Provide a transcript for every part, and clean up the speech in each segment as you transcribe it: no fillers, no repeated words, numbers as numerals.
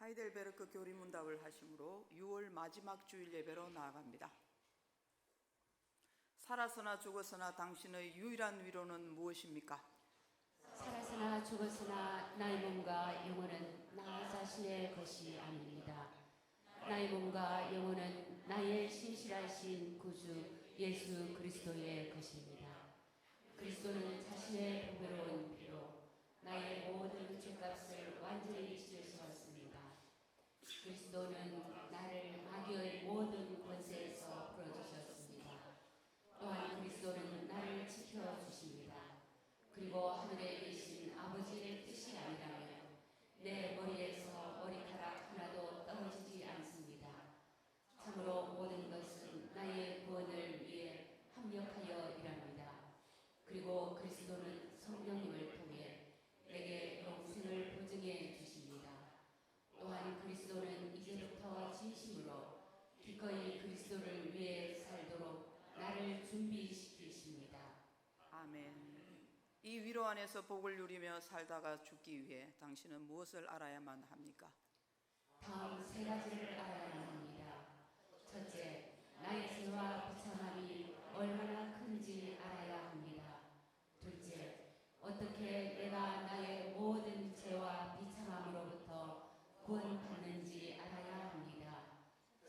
하이델베르크 교리문답을 하심으로 6월 마지막 주일 예배로 나아갑니다. 살아서나 죽었으나 당신의 유일한 위로는 무엇입니까? 살아서나 죽었으나 나의 몸과 영혼은 나 자신의 것이 아닙니다. 나의 몸과 영혼은 나의 신실하신 구주 예수 그리스도의 것입니다. 그리스도는 자신의 보배로운 피로 나의 모든 죄값을 완전히 지으셨습니다. 그리스도는 나를 마귀의 모든 권세에서 풀어주셨습니다. 또한 그리스도는 나를 지켜주십니다. 그리고 하늘에 계신 아버지의 뜻이 아니라면 내 머리에서 머리카락 하나도 떨어지지 않습니다. 참으로 모든 것은 나의 구원을 위해 합력하여 일합니다. 그리고 그리스도는 성령님을 통해 내게 영생을 보증해 주십니다. 또한 그리스도는 이제부터 진심으로 기꺼이 그리스도를 위해 살도록 나를 준비시키십니다. 아멘. 이 위로 안에서 복을 누리며 살다가 죽기 위해 당신은 무엇을 알아야만 합니까? 다음 세 가지를 알아야 합니다. 첫째, 나의 죄와 비참함이 얼마나 큰지 알아야 합니다. 둘째, 어떻게 내가 나의 모든 죄와 비참함으로부터 구원받는지 알아야 합니다.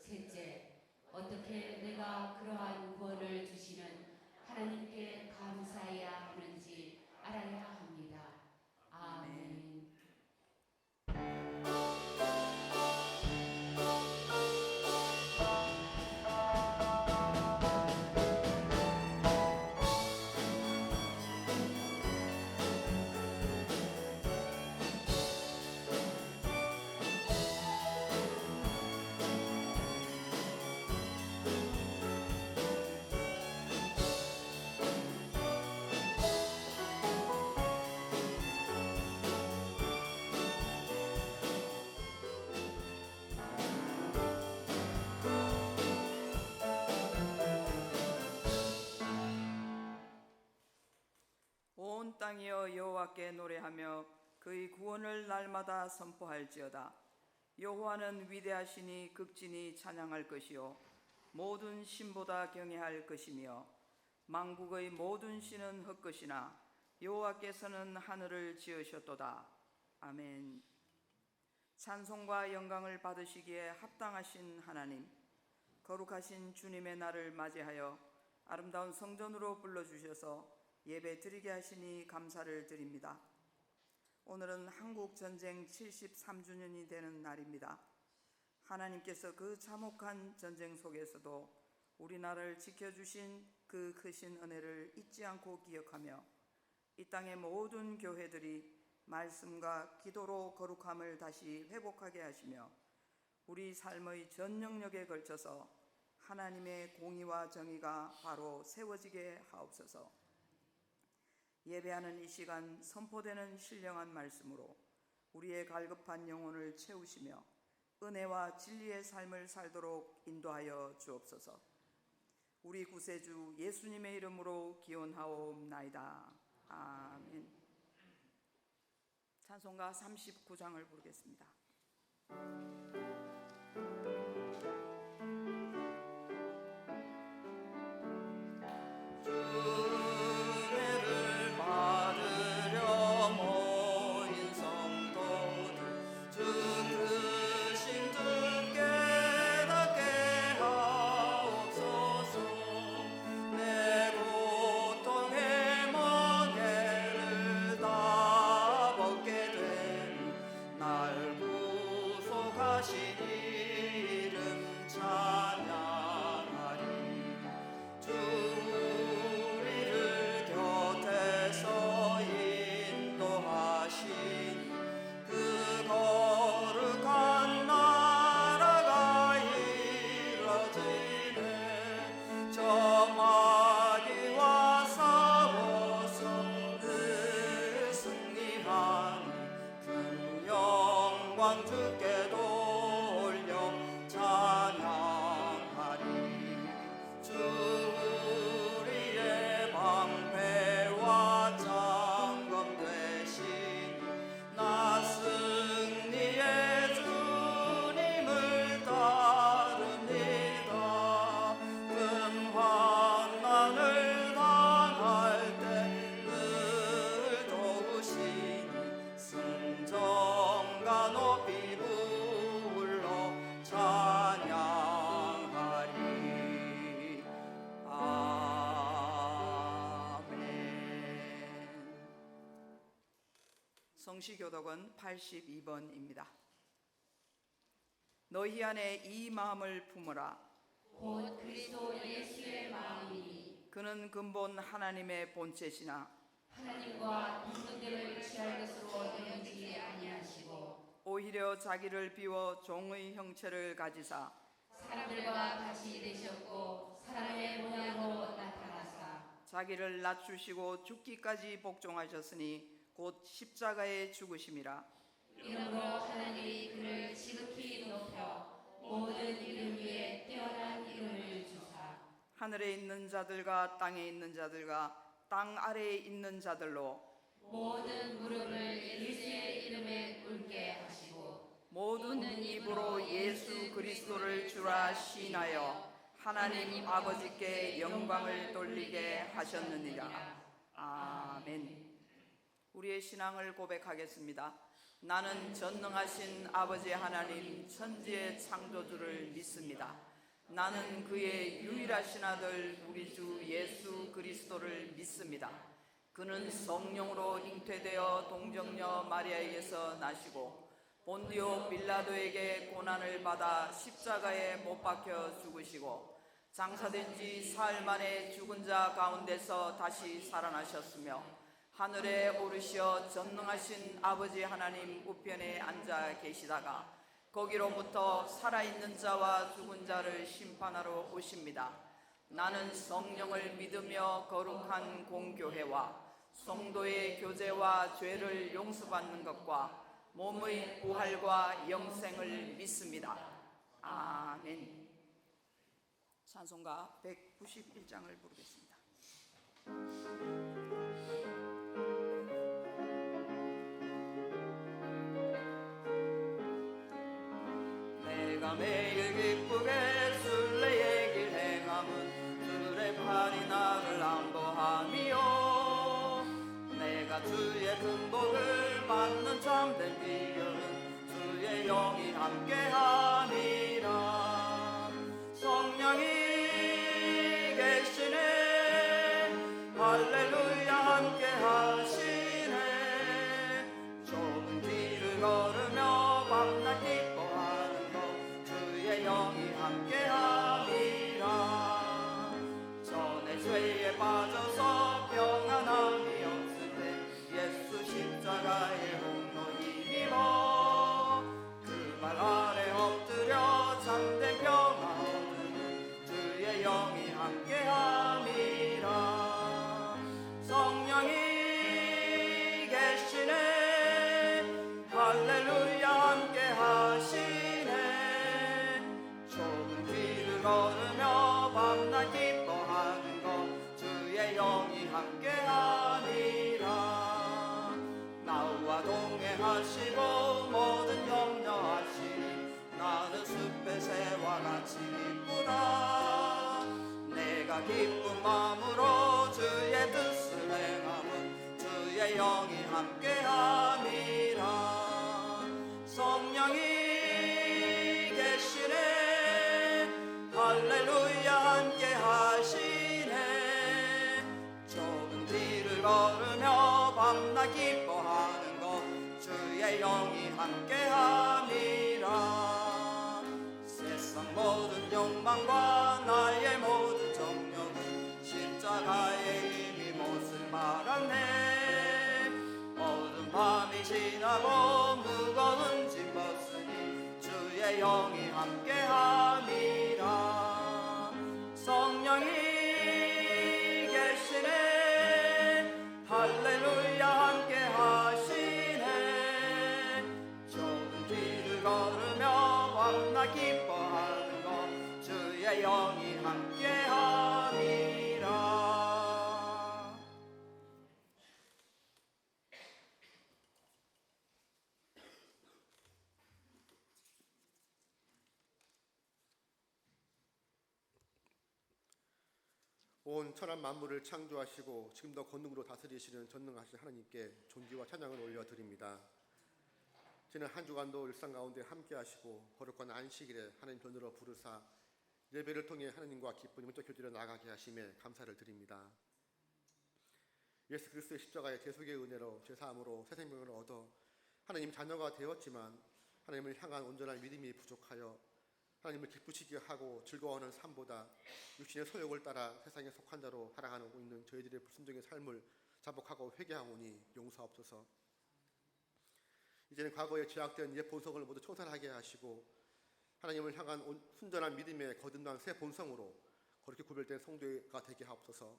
셋째, 어떻게 내가 그러한 구원을 주시는 하나님께 감사해야 하는지 알아야 합니다. 아멘. 온 땅이여 여호와께 노래하며 그의 구원을 날마다 선포할지어다. 여호와는 위대하시니 극진히 찬양할 것이요 모든 신보다 경외할 것이며 만국의 모든 신은 헛것이나 여호와께서는 하늘을 지으셨도다. 아멘. 찬송과 영광을 받으시기에 합당하신 하나님, 거룩하신 주님의 날을 맞이하여 아름다운 성전으로 불러주셔서 예배 드리게 하시니 감사를 드립니다. 오늘은 한국전쟁 73주년이 되는 날입니다. 하나님께서 그 참혹한 전쟁 속에서도 우리나라를 지켜주신 그 크신 은혜를 잊지 않고 기억하며 이 땅의 모든 교회들이 말씀과 기도로 거룩함을 다시 회복하게 하시며 우리 삶의 전 영역에 걸쳐서 하나님의 공의와 정의가 바로 세워지게 하옵소서. 예배하는 이 시간 선포되는 신령한 말씀으로 우리의 갈급한 영혼을 채우시며 은혜와 진리의 삶을 살도록 인도하여 주옵소서. 우리 구세주 예수님의 이름으로 기원하옵나이다. 아멘. 찬송가 39장을 부르겠습니다. 받으려 모인 성도들 주 크신 뜻 깨닫게 하옵소서. 내 고통의 멍에를 다 벗게 된 날 구속하시니 환난을 당할 때 늘 도우시니 승정과 높이 불러 찬양하리. 아멘. 성시교독은 82번입니다. 너희 안에 이 마음을 품으라. 곧 그리스도 예수의 마음이니 그는 근본 하나님의 본체시나 하나님과 동등됨을 취할 것으로 여기지 아니하시고 오히려 자기를 비워 종의 형체를 가지사 사람들과 같이 되셨고 사람의 모양으로 나타나사 자기를 낮추시고 죽기까지 복종하셨으니 곧 십자가에 죽으심이라. 이러므로 하나님이 그를 지극히 높여 모든 이름 위에 뛰어난 이름을 주사 하늘에 있는 자들과 땅에 있는 자들과 땅 아래에 있는 자들로 모든 무릎을 예수의 이름에 꿇게 하시고 모든 입으로 예수 그리스도를 주라 시인하여 하나님 아버지께 영광을 돌리게 하셨느니라. 아멘. 우리의 신앙을 고백하겠습니다. 나는 전능하신 아버지 하나님 천지의 창조주를 믿습니다. 나는 그의 유일하신 아들 우리 주 예수 그리스도를 믿습니다. 그는 성령으로 잉태되어 동정녀 마리아에게서 나시고 본디오 빌라도에게 고난을 받아 십자가에 못 박혀 죽으시고 장사된 지 사흘 만에 죽은 자 가운데서 다시 살아나셨으며 하늘에 오르시어 전능하신 아버지 하나님 우편에 앉아 계시다가 거기로부터 살아있는 자와 죽은 자를 심판하러 오십니다. 나는 성령을 믿으며 거룩한 공교회와 성도의 교제와 죄를 용서받는 것과 몸의 부활과 영생을 믿습니다. 아멘. 찬송가 191장을 부르겠습니다. 내가 매일 기쁘게 순례의 길 행함은 주의 팔이 나를 안보함이요 내가 주의 금복을 받는 참된 비결은 주의 영이 함께함이라. 성령이 계시네 할렐루야 함께하시네 좁은 길을 걸으며 밤낮 기뻐하는 것 주의 영이 함께함이라. 전에 죄에 빠져서 평안함이 없을 때 예수 십자가의 홈로 힘입어 그 발 아래 엎드려 참된 평안 얻는 주의 영이 함께함이라. 성령이 계시네 할렐루야 함께하시네 좁은 길을 걸으며 밤낮 기뻐하는 것 주의 영이 함께함이라. 나와 동행하시고 모든 염려하시니 나는 숲의 새와 같이 기쁘다. 내가 기쁜 마음으로 주의 뜻을 행함은 주의 영이 함께함이라. 성령이 계시네 할렐루야 함께하시네 좁은 길을 걸으며 밤낮 기뻐하는 것 주의 영이 함께함이라. 세상 모든 욕망과 나의 모든 정욕은 십자가의 힘이 못을 말았네. 어두운 밤이 지나고 무거운 짐 벗으니 주의 영이 함께함이라. 성령이 계시네 할렐루야 함께하시네 좁은 길을 걸으며 밤낮 기뻐하는 것 주의 영 온 천한 만물을 창조하시고 지금도 권능으로 다스리시는 전능하신 하나님께 존귀와 찬양을 올려드립니다. 지난 한 주간도 일상 가운데 함께하시고 거룩한 안식일에 하나님 전으로 부르사 예배를 통해 하나님과 기쁜 영적 교제로 나아가게 하심에 감사를 드립니다. 예수 그리스도의 십자가의 대속의 은혜로 제사함으로 새 생명을 얻어 하나님 자녀가 되었지만 하나님을 향한 온전한 믿음이 부족하여 하나님을 기쁘시게 하고 즐거워하는 삶보다 육신의 소욕을 따라 세상에 속한 자로 살아가고 있는 저희들의 불순종의 삶을 자복하고 회개하오니 용서하옵소서. 이제는 과거에 죄악된 옛 본성을 모두 청산하게 하시고 하나님을 향한 순전한 믿음의 거듭난 새 본성으로 거룩히 구별된 성도가 되게 하옵소서.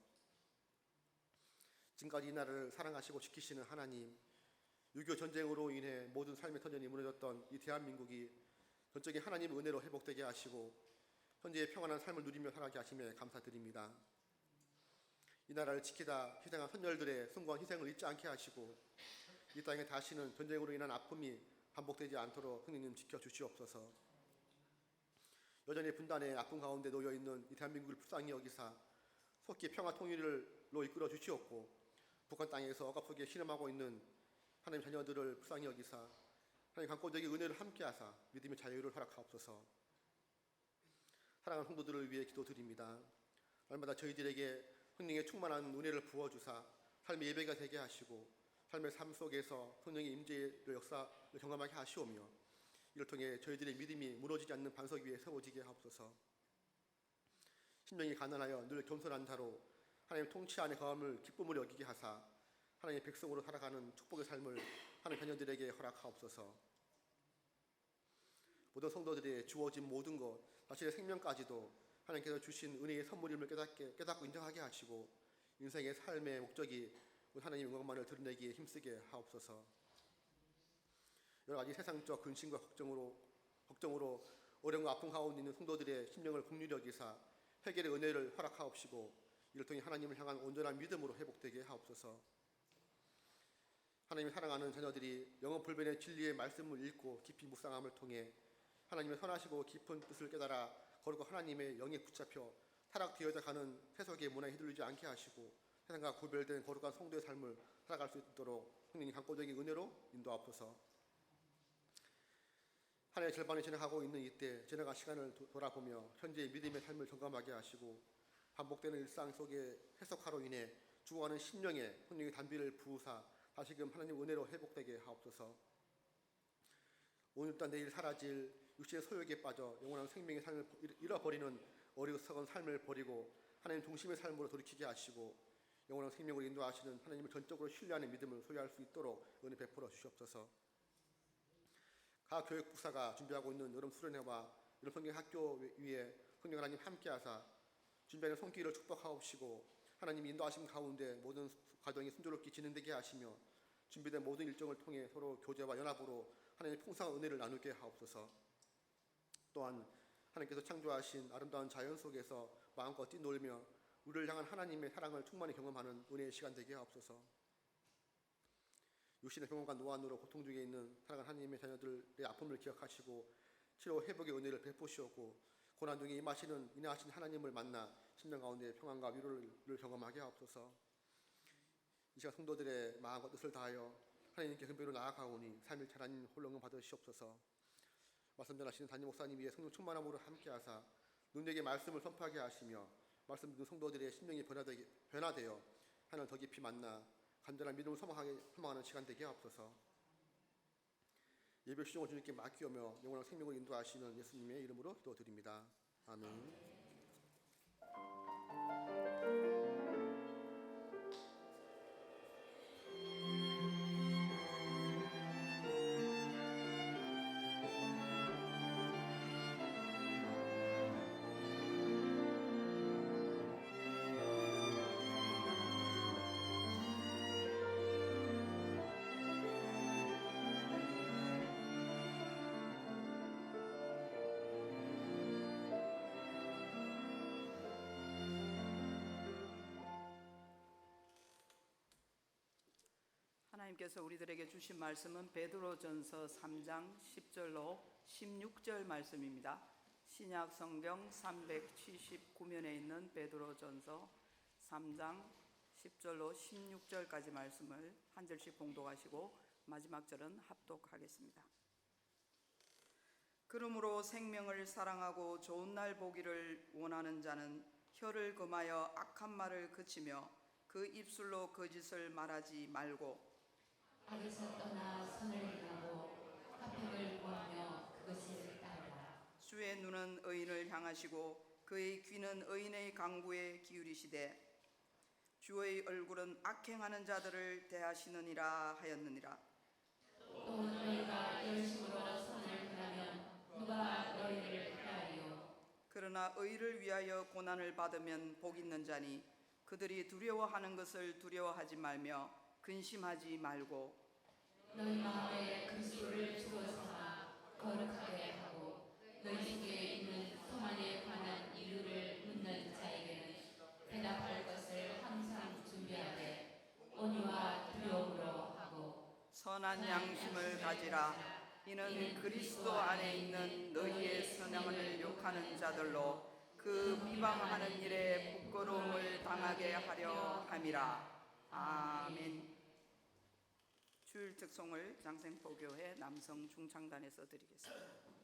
지금까지 이 나라를 사랑하시고 지키시는 하나님, 6.25 전쟁으로 인해 모든 삶의 터전이 무너졌던 이 대한민국이 전적인 하나님의 은혜로 회복되게 하시고 현재의 평안한 삶을 누리며 살아가게 하심에 감사드립니다. 이 나라를 지키다 희생한 선열들의 숭고한 희생을 잊지 않게 하시고 이 땅에 다시는 전쟁으로 인한 아픔이 반복되지 않도록 성령님 지켜주시옵소서. 여전히 분단의 아픔 가운데 놓여있는 이 대한민국을 불쌍히 여기사 속히 평화 통일로 이끌어 주시옵고 북한 땅에서 억압 속에 신음하고 있는 하나님 자녀들을 불쌍히 여기사 하나님 강권적인 은혜를 함께하사 믿음의 자유를 허락하옵소서. 사랑하는 성도들을 위해 기도드립니다. 날마다 저희들에게 성령의 충만한 은혜를 부어주사 삶의 예배가 되게 하시고 삶의 삶 속에서 성령의 임재의 역사를 경험하게 하시오며 이를 통해 저희들의 믿음이 무너지지 않는 반석 위에 세워지게 하옵소서. 심령이 가난하여 늘 겸손한 자로 하나님 통치 안에 거함을 기쁨으로 여기게 하사 하나님의 백성으로 살아가는 축복의 삶을 하나님 자녀들에게 허락하옵소서. 모든 성도들의 주어진 모든 것, 자신의 생명까지도 하나님께서 주신 은혜의 선물임을 깨닫고 인정하게 하시고 인생의 삶의 목적이 하나님의 영광만을 드러내기에 힘쓰게 하옵소서. 여러 가지 세상적 근심과 걱정으로 어려움과 아픔 가운데 있는 성도들의 심령을 긍휼히 여기사 해결의 은혜를 허락하옵시고 이를 통해 하나님을 향한 온전한 믿음으로 회복되게 하옵소서. 하나님의 사랑하는 자녀들이 영원 불변의 진리의 말씀을 읽고 깊이 묵상함을 통해 하나님의 선하시고 깊은 뜻을 깨달아 거룩한 하나님의 영에 붙잡혀 타락되어져 가는 세속의 문화에 휘둘리지 않게 하시고 세상과 구별된 거룩한 성도의 삶을 살아갈 수 있도록 성령님 강권적인 은혜로 인도하옵소서. 한 해의 절반이 지나가고 있는 이때 지나간 시간을 돌아보며 현재의 믿음의 삶을 점검하게 하시고 반복되는 일상 속에 해석화로 인해 죽어가는 심령에 성령의 단비를 부으사 다시금 하나님 은혜로 회복되게 하옵소서. 오늘부터 내일 사라질 육신의 소욕에 빠져 영원한 생명의 삶을 잃어버리는 어리석은 삶을 버리고 하나님 중심의 삶으로 돌이키게 하시고 영원한 생명으로 인도하시는 하나님을 전적으로 신뢰하는 믿음을 소유할 수 있도록 은혜 베풀어 주시옵소서. 각 교육 부사가 준비하고 있는 여름 수련회와 여름 성경 학교 위에 성령 하나님 함께하사 준비하는 손길을 축복하옵시고 하나님 인도하심 가운데 모든 과정이 순조롭게 진행되게 하시며 준비된 모든 일정을 통해 서로 교제와 연합으로 하나님의 풍성한 은혜를 나누게 하옵소서. 또한 하나님께서 창조하신 아름다운 자연 속에서 마음껏 뛰놀며 우리를 향한 하나님의 사랑을 충만히 경험하는 은혜의 시간 되게 하옵소서. 육신의 병원과 노안으로 고통 중에 있는 사랑하는 하나님의 자녀들의 아픔을 기억하시고 치료 회복의 은혜를 베푸시옵고 고난 중에 인하신 하나님을 만나 심령 가운데 평안과 위로를 경험하게 하옵소서. 이 시간 성도들의 마음과 뜻을 다하여 하나님께 근배로 나아가오니 3일 하나님 홀령을 받으시옵소서. 말씀 전하시는 담임 목사님 위에 성령 충만함으로 함께하사 능력의 말씀을 선포하게 하시며 말씀 듣는 성도들의 심령이 변화되어 하나님을 더 깊이 만나 간절한 믿음을 소망하는 시간 되게 하옵소서. 예배 수종을 주님께 맡기오며 영원한 생명을 인도하시는 예수님의 이름으로 기도드립니다. 아멘. 하나님께서 우리들에게 주신 말씀은 베드로전서 3장 10절로 16절 말씀입니다. 신약 성경 379면에 있는 베드로전서 3장 10절로 16절까지 말씀을 한 절씩 봉독하시고 마지막 절은 합독하겠습니다. 그러므로 생명을 사랑하고 좋은 날 보기를 원하는 자는 혀를 금하여 악한 말을 그치며 그 입술로 거짓을 말하지 말고 악에서 떠나 선을 행하고 화평을 구하며 그것을 따르라. 주의 눈은 의인을 향하시고 그의 귀는 의인의 강구에 기울이시되 주의 얼굴은 악행하는 자들을 대하시느니라 하였느니라. 또 너희가 열심으로 선을 행하면 누가 너희를 해하리요. 그러나 의를 위하여 고난을 받으면 복 있는 자니 그들이 두려워하는 것을 두려워하지 말며 근심하지 말고 너희 마음에 그리스도를 주어 삼아 거룩하게 하고 너희 속에 있는 소망에 관한 이유를 묻는 자에게는 대답할 것을 항상 준비하되 온유와 두려움으로 하고 선한 양심을 가지라. 이는 그리스도 안에 있는 너희의 선양을 욕하는 자들로 그 비방하는 일에 부끄러움을 당하게 하려 함이라. 아멘. 주일 특송을 장생포교회 남성 중창단에서 드리겠습니다.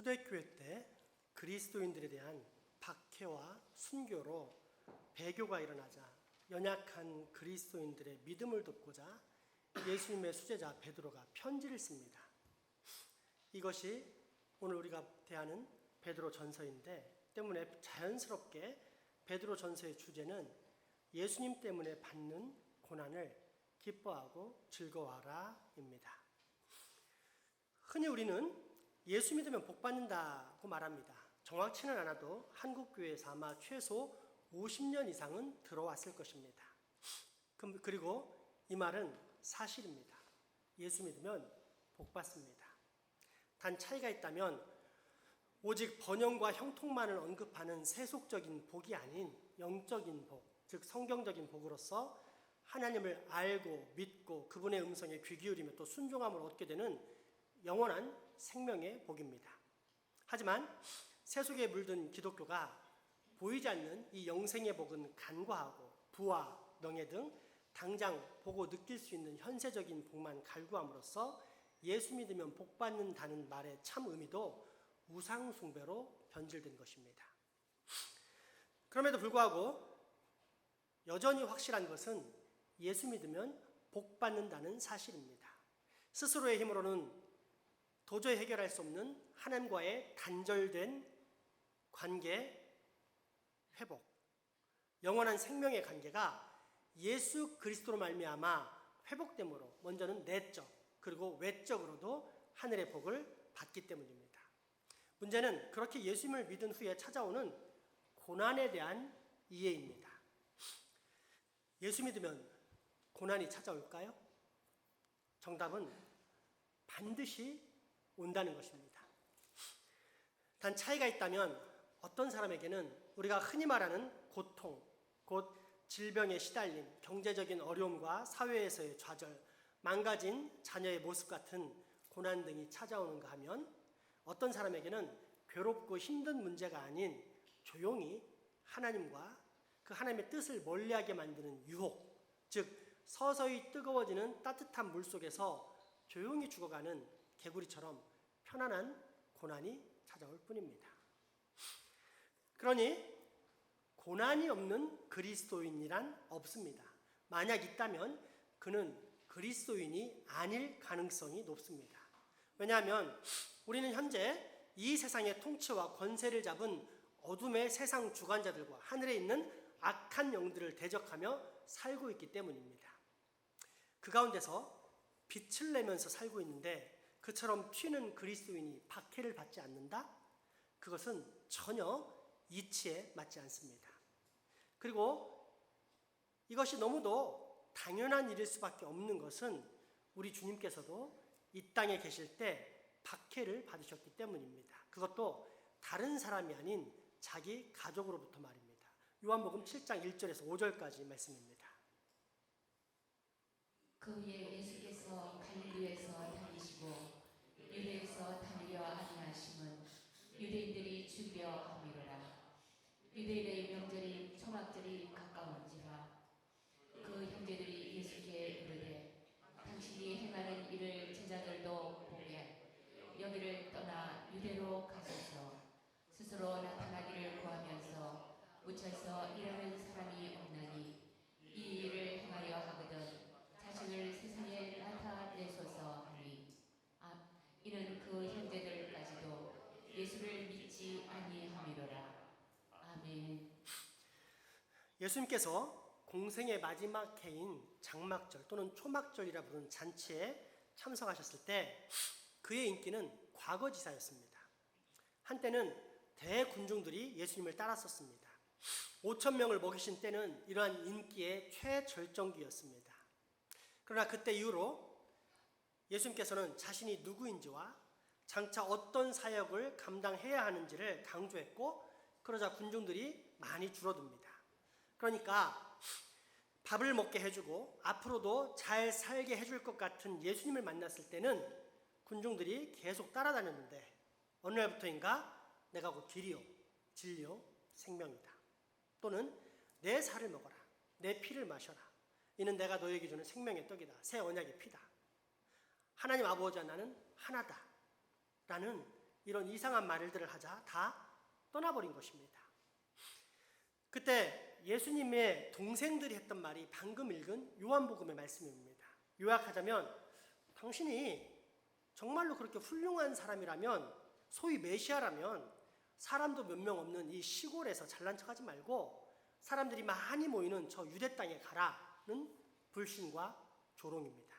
초대교회 때 그리스도인들에 대한 박해와 순교로 배교가 일어나자 연약한 그리스도인들의 믿음을 돕고자 예수님의 수제자 베드로가 편지를 씁니다. 이것이 오늘 우리가 대하는 베드로 전서인데 때문에 자연스럽게 베드로 전서의 주제는 예수님 때문에 받는 고난을 기뻐하고 즐거워하라입니다. 흔히 우리는 예수 믿으면 복 받는다고 말합니다. 정확치는 않아도 한국 교회에서 아마 최소 50년 이상은 들어왔을 것입니다. 그리고 이 말은 사실입니다. 예수 믿으면 복 받습니다. 단 차이가 있다면 오직 번영과 형통만을 언급하는 세속적인 복이 아닌 영적인 복, 즉 성경적인 복으로서 하나님을 알고 믿고 그분의 음성에 귀 기울이며 또 순종함을 얻게 되는 영원한 생명의 복입니다. 하지만 세속에 물든 기독교가 보이지 않는 이 영생의 복은 간과하고 부와 명예 등 당장 보고 느낄 수 있는 현세적인 복만 갈구함으로써 예수 믿으면 복 받는다는 말의 참 의미도 우상 숭배로 변질된 것입니다. 그럼에도 불구하고 여전히 확실한 것은 예수 믿으면 복 받는다는 사실입니다. 스스로의 힘으로는 도저히 해결할 수 없는 하나님과의 단절된 관계 회복, 영원한 생명의 관계가 예수 그리스도로 말미암아 회복됨으로 먼저는 내적 그리고 외적으로도 하늘의 복을 받기 때문입니다. 문제는 그렇게 예수님을 믿은 후에 찾아오는 고난에 대한 이해입니다. 예수 믿으면 고난이 찾아올까요? 정답은 반드시 온다는 것입니다. 단 차이가 있다면 어떤 사람에게는 우리가 흔히 말하는 고통, 곧 질병에 시달림, 경제적인 어려움과 사회에서의 좌절, 망가진 자녀의 모습 같은 고난 등이 찾아오는가 하면 어떤 사람에게는 괴롭고 힘든 문제가 아닌 조용히 하나님과 그 하나님의 뜻을 멀리하게 만드는 유혹, 즉 서서히 뜨거워지는 따뜻한 물 속에서 조용히 죽어가는 개구리처럼 편안한 고난이 찾아올 뿐입니다. 그러니 고난이 없는 그리스도인이란 없습니다. 만약 있다면 그는 그리스도인이 아닐 가능성이 높습니다. 왜냐하면 우리는 현재 이 세상의 통치와 권세를 잡은 어둠의 세상 주관자들과 하늘에 있는 악한 영들을 대적하며 살고 있기 때문입니다. 그 가운데서 빛을 내면서 살고 있는데 그처럼 튀는 그리스도인이 박해를 받지 않는다? 그것은 전혀 이치에 맞지 않습니다. 그리고 이것이 너무도 당연한 일일 수밖에 없는 것은 우리 주님께서도 이 땅에 계실 때 박해를 받으셨기 때문입니다. 그것도 다른 사람이 아닌 자기 가족으로부터 말입니다. 요한복음 7장 1절에서 5절까지 말씀입니다. 그 후에 예수께서 갈릴리에서 다니시고 유대에서 다니려 아니하심은 유대인들이 죽여 함이로라. 유대인의 명절인 초막절이 가까운지라. 그 형제들이 예수께 이르되 당신이 행하는 일을 제자들도 보게 여기를 떠나 유대로 가소서. 스스로 나타나기를 구하면서 묻혀서 일하는 사람이 없나니 이 일을 행하려 하거든 자신을 세상에 나타내소서 하니 이는 그 형제들까지도 예수를 믿지 아니함이로라. 아멘. 예수님께서 공생의 마지막 해인 장막절 또는 초막절이라 부르는 잔치에 참석하셨을 때 그의 인기는 과거지사였습니다. 한때는 대군중들이 예수님을 따랐었습니다. 5,000명을 먹이신 때는 이러한 인기의 최절정기였습니다. 그러나 그때 이후로 예수님께서는 자신이 누구인지와 장차 어떤 사역을 감당해야 하는지를 강조했고 그러자 군중들이 많이 줄어듭니다. 그러니까 밥을 먹게 해주고 앞으로도 잘 살게 해줄 것 같은 예수님을 만났을 때는 군중들이 계속 따라다녔는데 어느 날부터인가 내가 곧 길이요 진리요 생명이다. 또는 내 살을 먹어라. 내 피를 마셔라. 이는 내가 너에게 주는 생명의 떡이다. 새 언약의 피다. 하나님 아버지와 나는 하나다. 라는 이런 이상한 말들을 하자 다 떠나버린 것입니다. 그때 예수님의 동생들이 했던 말이 방금 읽은 요한복음의 말씀입니다. 요약하자면 당신이 정말로 그렇게 훌륭한 사람이라면, 소위 메시아라면 사람도 몇 명 없는 이 시골에서 잘난 척하지 말고 사람들이 많이 모이는 저 유대 땅에 가라는 불신과 조롱입니다.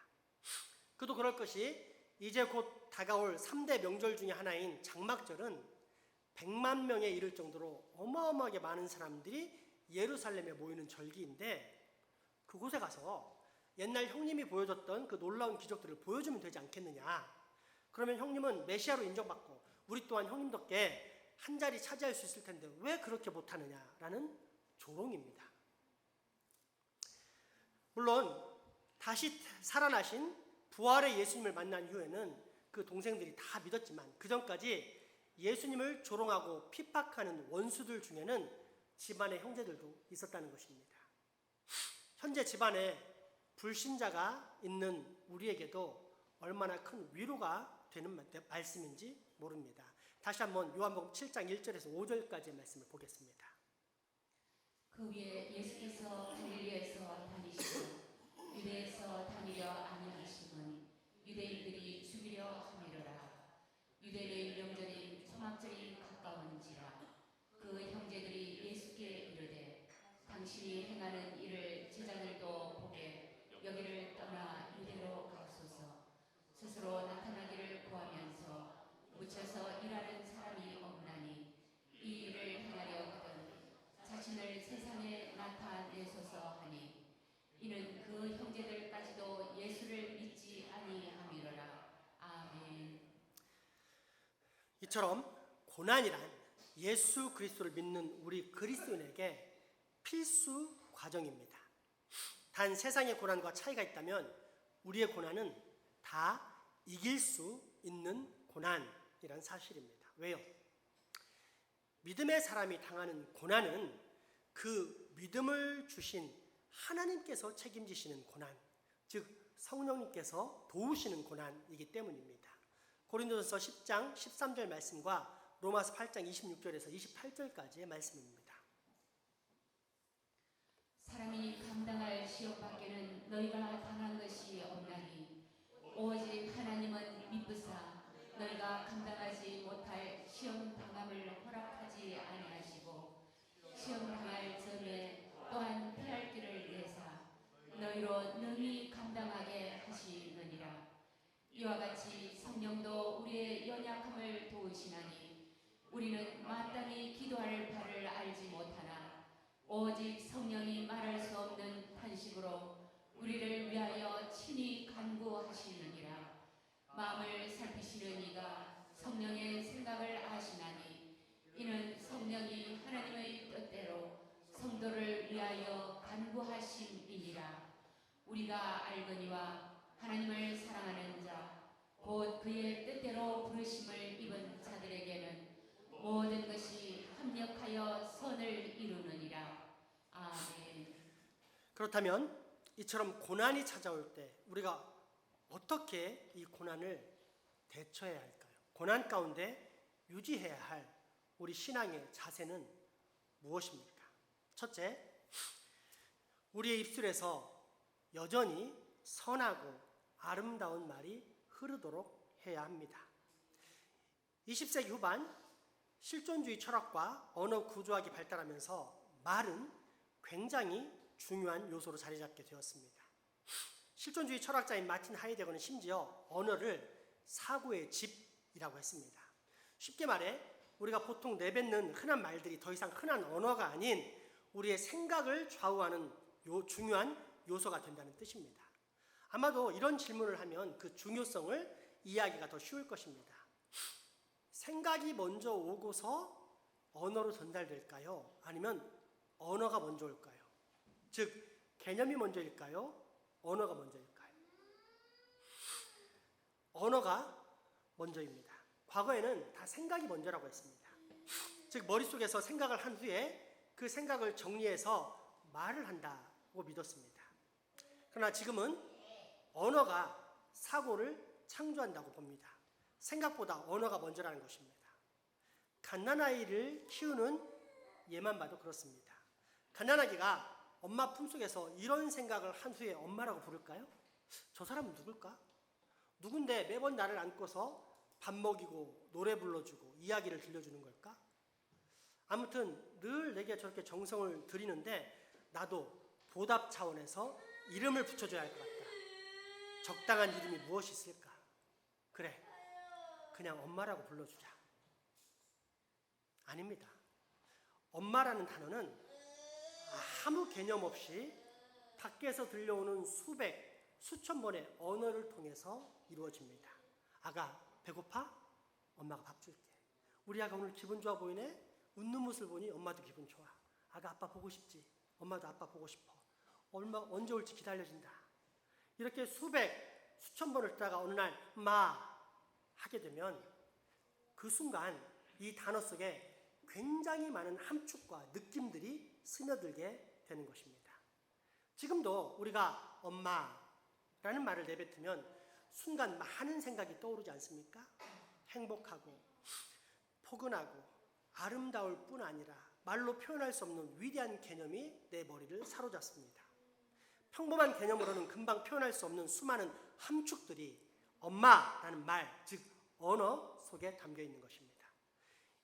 그도 그럴 것이 이제 곧 다가올 3대 명절 중에 하나인 장막절은 100만 명에 이를 정도로 어마어마하게 많은 사람들이 예루살렘에 모이는 절기인데, 그곳에 가서 옛날 형님이 보여줬던 그 놀라운 기적들을 보여주면 되지 않겠느냐. 그러면 형님은 메시아로 인정받고 우리 또한 형님 덕에 한 자리 차지할 수 있을 텐데 왜 그렇게 못하느냐라는 조롱입니다. 물론 다시 살아나신 부활의 예수님을 만난 이후에는 그 동생들이 다 믿었지만, 그 전까지 예수님을 조롱하고 핍박하는 원수들 중에는 집안의 형제들도 있었다는 것입니다. 현재 집안에 불신자가 있는 우리에게도 얼마나 큰 위로가 되는 말씀인지 모릅니다. 다시 한번 요한복음 7장 1절에서 5절까지의 말씀을 보겠습니다. 그 위에 예수께서 갈릴리에서 다니시고 유대에서 다니려 아니하시더니 유대인들이 죽이려 함이로라. 유대인의 명절인 초막절이 가까운지라. 그 형제들이 예수께 이르되 당신이 행하는 일을 제자들도 보게 여기를 떠나 유대로 가소서. 스스로 나타나기를 구하면서 묻혀서 일하는 사람이 없나니 이 일을 행하려거든 자신을 세상에 나타내소서 하니, 이는 그 형제들까지도 예수를 믿지 아니함이로라. 아멘. 이처럼 고난이란 예수 그리스도를 믿는 우리 그리스도인에게 필수 과정입니다. 단 세상의 고난과 차이가 있다면 우리의 고난은 다 이길 수 있는 고난이란 사실입니다. 왜요? 믿음의 사람이 당하는 고난은 그 믿음을 주신 하나님께서 책임지시는 고난, 즉 성령님께서 도우시는 고난이기 때문입니다. 고린도전서 10장 13절 말씀과 로마서 8장 26절에서 28절까지의 말씀입니다. 사람이 감당할 시험밖에는 너희가 당한 것이 없나니 오직 하나님은 미쁘사 너희가 감당하지 못할 시험 당함을 허락하지 아니하시고 시험 당할 전에 또한 피할 길을 내사 너희로 능히 감당하게 하시느니라. 이와 같이 성령도 우리의 연약함을 도우시나니 우리는 마땅히 기도할 바를 알지 못하나 오직 성령이 말할 수 없는 탄식으로 우리를 위하여 친히 간구하시느니라. 마음을 살피시는 이가 성령의 생각을 아시나니 이는 성령이 하나님의 뜻대로 성도를 위하여 간구하심이니라. 우리가 알거니와 하나님을 사랑하는 자 곧 그의 뜻대로 부르심을 입은 자들에게는 모든 것이 합력하여 선을 이루느니라. 아멘. 그렇다면 이처럼 고난이 찾아올 때 우리가 어떻게 이 고난을 대처해야 할까요? 고난 가운데 유지해야 할 우리 신앙의 자세는 무엇입니까? 첫째, 우리의 입술에서 여전히 선하고 아름다운 말이 흐르도록 해야 합니다. 20세기 후반 실존주의 철학과 언어 구조학이 발달하면서 말은 굉장히 중요한 요소로 자리 잡게 되었습니다. 실존주의 철학자인 마틴 하이데거는 심지어 언어를 사고의 집이라고 했습니다. 쉽게 말해 우리가 보통 내뱉는 흔한 말들이 더 이상 흔한 언어가 아닌 우리의 생각을 좌우하는 중요한 요소가 된다는 뜻입니다. 아마도 이런 질문을 하면 그 중요성을 이해하기가 더 쉬울 것입니다. 생각이 먼저 오고서 언어로 전달될까요? 아니면 언어가 먼저 올까요? 즉 개념이 먼저일까요? 언어가 먼저일까요? 언어가 먼저입니다. 과거에는 다 생각이 먼저라고 했습니다. 즉 머릿속에서 생각을 한 후에 그 생각을 정리해서 말을 한다고 믿었습니다. 그러나 지금은 언어가 사고를 창조한다고 봅니다. 생각보다 언어가 먼저라는 것입니다. 갓난아이를 키우는 얘만 봐도 그렇습니다. 갓난아기가 엄마 품속에서 이런 생각을 한 후에 엄마라고 부를까요? 저 사람은 누굴까? 누군데 매번 나를 안고서 밥 먹이고 노래 불러주고 이야기를 들려주는 걸까? 아무튼 늘 내게 저렇게 정성을 들이는데 나도 보답 차원에서 이름을 붙여줘야 할 것 같다. 적당한 이름이 무엇이 있을까? 그래, 그냥 엄마라고 불러주자. 아닙니다. 엄마라는 단어는 아무 개념 없이 밖에서 들려오는 수백, 수천 번의 언어를 통해서 이루어집니다. 아가, 배고파? 엄마가 밥 줄게. 우리 아가 오늘 기분 좋아 보이네? 웃는 모습을 보니 엄마도 기분 좋아. 아가, 아빠 보고 싶지? 엄마도 아빠 보고 싶어. 얼마 언제 올지 기다려진다. 이렇게 수백, 수천 번을 듣다가 어느 날 마 하게 되면 그 순간 이 단어 속에 굉장히 많은 함축과 느낌들이 스며들게 되는 것입니다. 지금도 우리가 엄마라는 말을 내뱉으면 순간 많은 생각이 떠오르지 않습니까? 행복하고 포근하고 아름다울 뿐 아니라 말로 표현할 수 없는 위대한 개념이 내 머리를 사로잡습니다. 평범한 개념으로는 금방 표현할 수 없는 수많은 함축들이 엄마라는 말, 즉 언어 속에 담겨 있는 것입니다.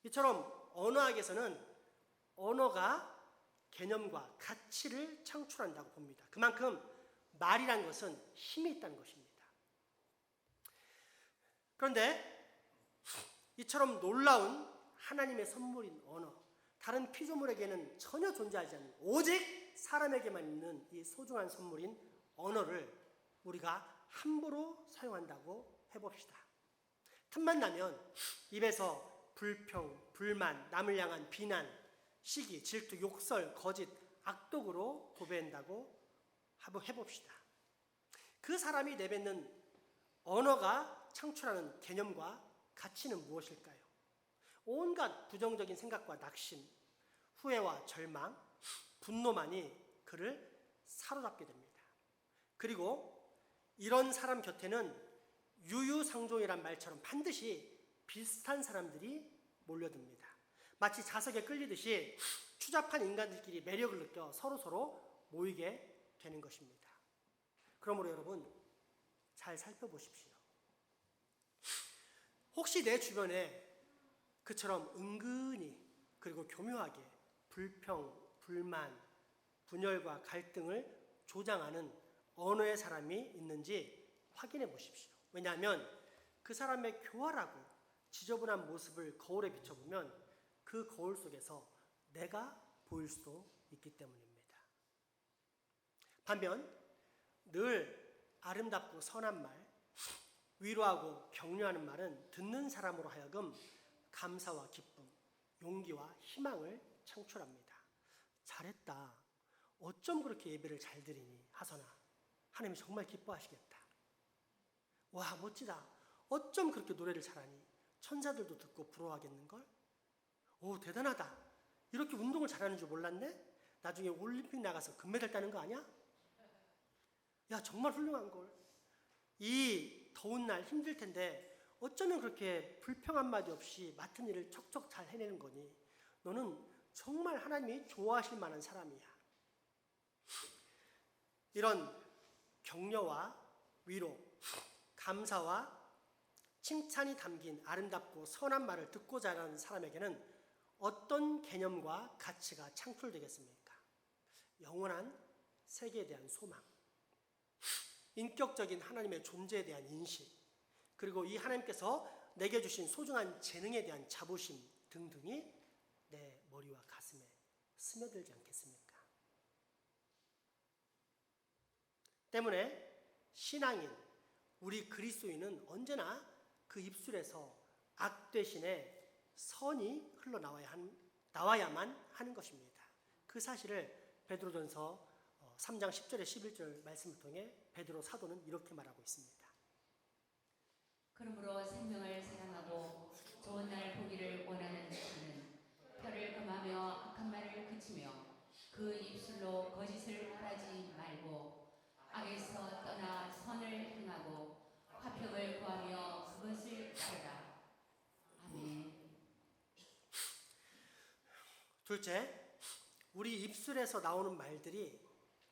이처럼 언어학에서는 언어가 개념과 가치를 창출한다고 봅니다. 그만큼 말이란 것은 힘이 있다는 것입니다. 그런데 이처럼 놀라운 하나님의 선물인 언어, 다른 피조물에게는 전혀 존재하지 않는 오직 사람에게만 있는 이 소중한 선물인 언어를 우리가 함부로 사용한다고 해봅시다. 틈만 나면 입에서 불평, 불만, 남을 향한 비난, 시기, 질투, 욕설, 거짓, 악독으로 도배한다고 해봅시다. 그 사람이 내뱉는 언어가 창출하는 개념과 가치는 무엇일까요? 온갖 부정적인 생각과 낙심, 후회와 절망, 분노만이 그를 사로잡게 됩니다. 그리고 이런 사람 곁에는 유유상종이란 말처럼 반드시 비슷한 사람들이 몰려듭니다. 마치 자석에 끌리듯이 추잡한 인간들끼리 매력을 느껴 서로 모이게 되는 것입니다. 그러므로 여러분, 잘 살펴보십시오. 혹시 내 주변에 그처럼 은근히 그리고 교묘하게 불평, 불만, 분열과 갈등을 조장하는 언어의 사람이 있는지 확인해 보십시오. 왜냐하면 그 사람의 교활하고 지저분한 모습을 거울에 비춰보면 그 거울 속에서 내가 보일 수도 있기 때문입니다. 반면 늘 아름답고 선한 말, 위로하고 격려하는 말은 듣는 사람으로 하여금 감사와 기쁨, 용기와 희망을 창출합니다. 잘했다. 어쩜 그렇게 예배를 잘 드리니 하선아. 하나님이 정말 기뻐하시겠다. 와, 멋지다. 어쩜 그렇게 노래를 잘하니. 천사들도 듣고 부러워하겠는걸? 오, 대단하다. 이렇게 운동을 잘하는 줄 몰랐네? 나중에 올림픽 나가서 금메달 따는 거 아니야? 야, 정말 훌륭한걸. 이 더운 날 힘들 텐데 어쩌면 그렇게 불평 한마디 없이 맡은 일을 척척 잘 해내는 거니? 너는 정말 하나님이 좋아하실 만한 사람이야. 이런 격려와 위로, 감사와 칭찬이 담긴 아름답고 선한 말을 듣고자 하는 사람에게는 어떤 개념과 가치가 창출되겠습니까? 영원한 세계에 대한 소망, 인격적인 하나님의 존재에 대한 인식, 그리고 이 하나님께서 내게 주신 소중한 재능에 대한 자부심 등등이 내 머리와 가슴에 스며들지 않겠습니까? 때문에 신앙인, 우리 그리스도인은 언제나 그 입술에서 악 대신에 선이 흘러나와야만 하는 것입니다. 그 사실을 베드로전서 3장 10절에 11절 말씀을 통해 베드로 사도는 이렇게 말하고 있습니다. 그러므로 생명을 사랑하고 좋은 날 보기를 원하는 자는 혀를 금하며 악한 말을 그치며 그 입술로 거짓을 말하지 말고 악에서 떠나 선을 행하고 화평을 구하며 그것을 따르라. 둘째, 우리 입술에서 나오는 말들이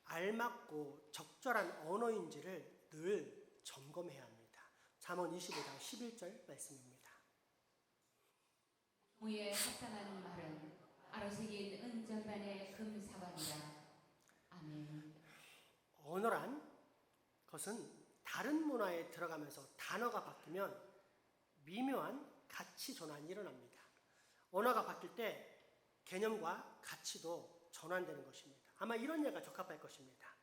알맞고 적절한 언어인지를 늘 점검해야 합니다. 잠언 25장 11절 말씀입니다. 무에 합당한 말은 아로새긴 은전반의 금사관이라. 아멘. 언어란 것은 다른 문화에 들어가면서 단어가 바뀌면 미묘한 가치 전환이 일어납니다. 언어가 바뀔 때 개념과 가치도 전환되는 것입니다. 아마 이런 예가 적합할 것입니다.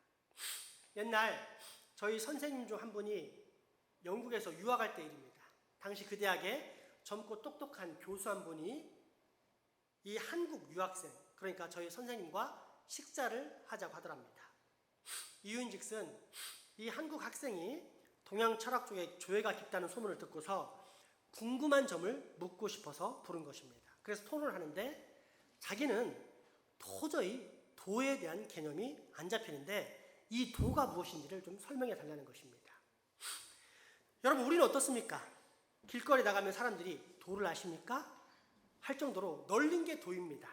옛날 저희 선생님 중 한 분이 영국에서 유학할 때 일입니다. 당시 그 대학에 젊고 똑똑한 교수 한 분이 이 한국 유학생, 그러니까 저희 선생님과 식사를 하자고 하더랍니다. 이유인즉슨 이 한국 학생이 동양 철학 쪽에 조예가 깊다는 소문을 듣고서 궁금한 점을 묻고 싶어서 부른 것입니다. 그래서 토론을 하는데 자기는 도저히 도에 대한 개념이 안 잡히는데 이 도가 무엇인지를 좀 설명해 달라는 것입니다. 여러분, 우리는 어떻습니까? 길거리 나가면 사람들이 도를 아십니까? 할 정도로 널린 게 도입니다.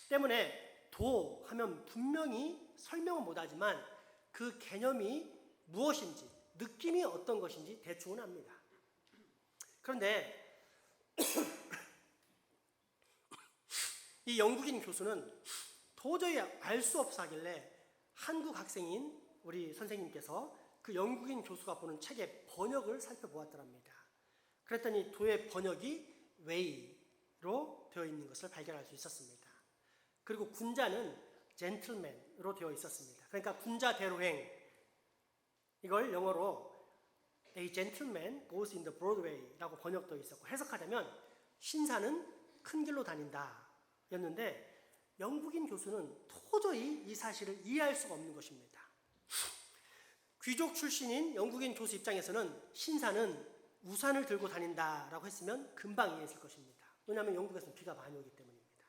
때문에 도 하면 분명히 설명은 못하지만 그 개념이 무엇인지, 느낌이 어떤 것인지 대충은 압니다. 그런데 이 영국인 교수는 도저히 알 수 없어 하길래 한국 학생인 우리 선생님께서 그 영국인 교수가 보는 책의 번역을 살펴보았더랍니다. 그랬더니 도의 번역이 way로 되어 있는 것을 발견할 수 있었습니다. 그리고 군자는 gentleman으로 되어 있었습니다. 그러니까 군자 대로행, 이걸 영어로 A gentleman goes in the broad way라고 번역되어 있었고, 해석하자면 신사는 큰 길로 다닌다 였는데 영국인 교수는 도저히 이 사실을 이해할 수가 없는 것입니다. 귀족 출신인 영국인 교수 입장에서는 신사는 우산을 들고 다닌다라고 했으면 금방 이해했을 것입니다. 왜냐하면 영국에서는 비가 많이 오기 때문입니다.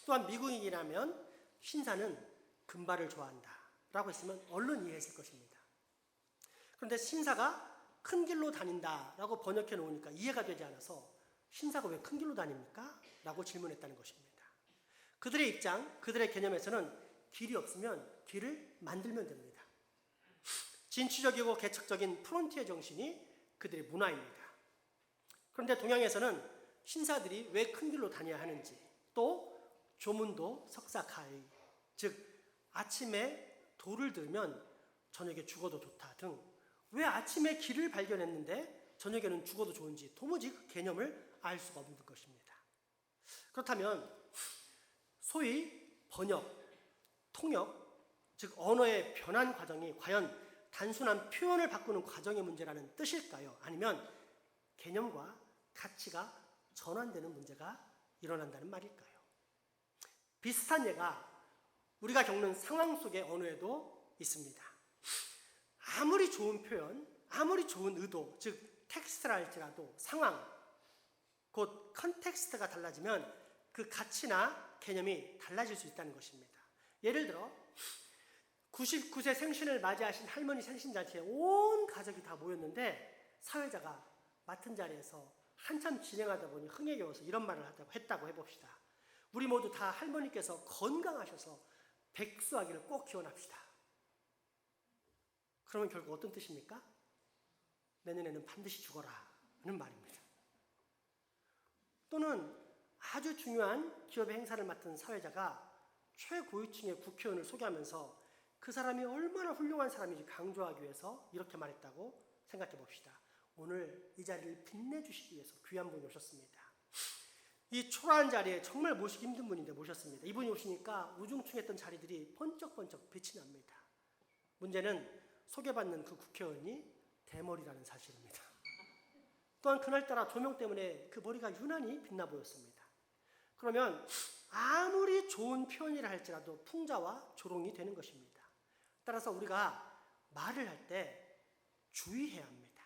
또한 미국인이라면 신사는 금발을 좋아한다라고 했으면 얼른 이해했을 것입니다. 그런데 신사가 큰 길로 다닌다라고 번역해 놓으니까 이해가 되지 않아서 신사가 왜 큰 길로 다닙니까? 라고 질문했다는 것입니다. 그들의 입장, 그들의 개념에서는 길이 없으면 길을 만들면 됩니다. 진취적이고 개척적인 프론티어 정신이 그들의 문화입니다. 그런데 동양에서는 신사들이 왜 큰 길로 다녀야 하는지, 또 조문도 석사카이, 즉 아침에 도를 들으면 저녁에 죽어도 좋다 등 왜 아침에 길을 발견했는데 저녁에는 죽어도 좋은지 도무지 그 개념을 알 수가 없는 것입니다. 그렇다면 소위 번역, 통역, 즉 언어의 변환 과정이 과연 단순한 표현을 바꾸는 과정의 문제라는 뜻일까요? 아니면 개념과 가치가 전환되는 문제가 일어난다는 말일까요? 비슷한 예가 우리가 겪는 상황 속의 언어에도 있습니다. 아무리 좋은 표현, 아무리 좋은 의도, 즉 텍스트라 할지라도 상황, 곧 컨텍스트가 달라지면 그 가치나 개념이 달라질 수 있다는 것입니다. 예를 들어 99세 생신을 맞이하신 할머니 생신잔치에 온 가족이 다 모였는데 사회자가 맡은 자리에서 한참 진행하다 보니 흥에 겨워서 이런 말을 했다고 해봅시다. 우리 모두 다 할머니께서 건강하셔서 백수하기를 꼭 기원합시다. 그러면 결국 어떤 뜻입니까? 내년에는 반드시 죽어라 하는 말입니다. 또는 아주 중요한 기업의 행사를 맡은 사회자가 최고위층의 국회의원을 소개하면서 그 사람이 얼마나 훌륭한 사람인지 강조하기 위해서 이렇게 말했다고 생각해 봅시다. 오늘 이 자리를 빛내주시기 위해서 귀한 분이 오셨습니다. 이 초라한 자리에 정말 모시기 힘든 분인데 모셨습니다. 이분이 오시니까 우중충했던 자리들이 번쩍번쩍 빛이 납니다. 문제는 소개받는 그 국회의원이 대머리라는 사실입니다. 또한 그날따라 조명 때문에 그 머리가 유난히 빛나 보였습니다. 그러면 아무리 좋은 표현이라 할지라도 풍자와 조롱이 되는 것입니다. 따라서 우리가 말을 할 때 주의해야 합니다.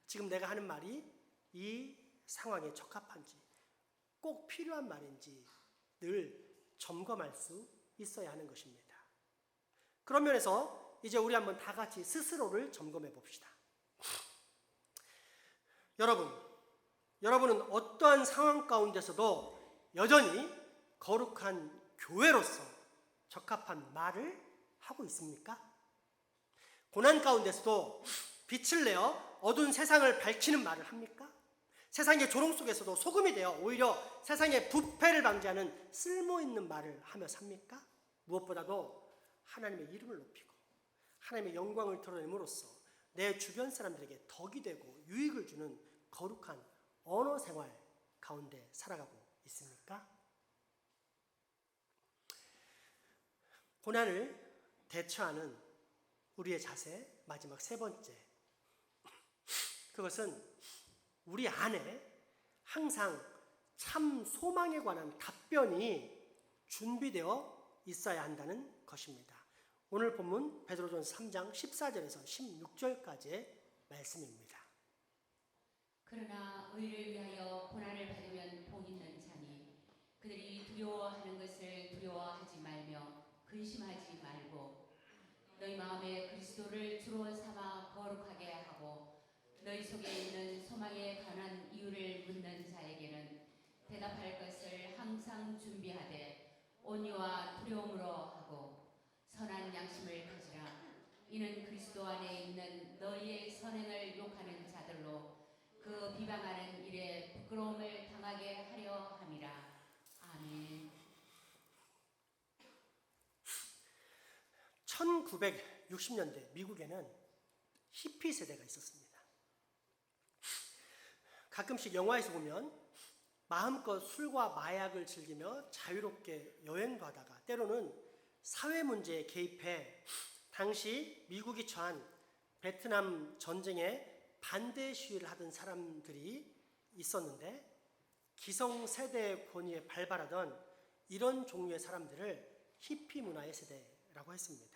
지금 내가 하는 말이 이 상황에 적합한지, 꼭 필요한 말인지 늘 점검할 수 있어야 하는 것입니다. 그런 면에서 이제 우리 한번 다 같이 스스로를 점검해 봅시다. 여러분은 어떠한 상황 가운데서도 여전히 거룩한 교회로서 적합한 말을 하고 있습니까? 고난 가운데서도 빛을 내어 어두운 세상을 밝히는 말을 합니까? 세상의 조롱 속에서도 소금이 되어 오히려 세상의 부패를 방지하는 쓸모있는 말을 하며 삽니까? 무엇보다도 하나님의 이름을 높이고 하나님의 영광을 드러냄으로써 내 주변 사람들에게 덕이 되고 유익을 주는 거룩한 언어 생활 가운데 살아가고 있습니까? 고난을 대처하는 우리의 자세, 마지막 세 번째. 그것은 우리 안에 항상 참 소망에 관한 답변이 준비되어 있어야 한다는 것입니다. 오늘 본문 베드로전서 3장 14절에서 16절까지의 말씀입니다. 그러나 의를 위하여 고난을 받으면 복 있는 자니 그들이 두려워하는 것을 두려워하지 말며 근심하지 말고 너희 마음에 그리스도를 주로 삼아 거룩하게 하고 너희 속에 있는 소망에 관한 이유를 묻는 자에게는 대답할 것을 항상 준비하되 온유와 두려움으로 하고 선한 양심을 가지라. 이는 그리스도 안에 있는 너희의 선행을 욕하는 자들로 그 비방하는 일에 부끄러움을 당하게 하려 함이라. 아멘. 1960년대 미국에는 히피 세대가 있었습니다. 가끔씩 영화에서 보면 마음껏 술과 마약을 즐기며 자유롭게 여행도 하다가 때로는 사회 문제에 개입해 당시 미국이 처한 베트남 전쟁에 반대 시위를 하던 사람들이 있었는데 기성세대의 권위에 발발하던 이런 종류의 사람들을 히피 문화의 세대라고 했습니다.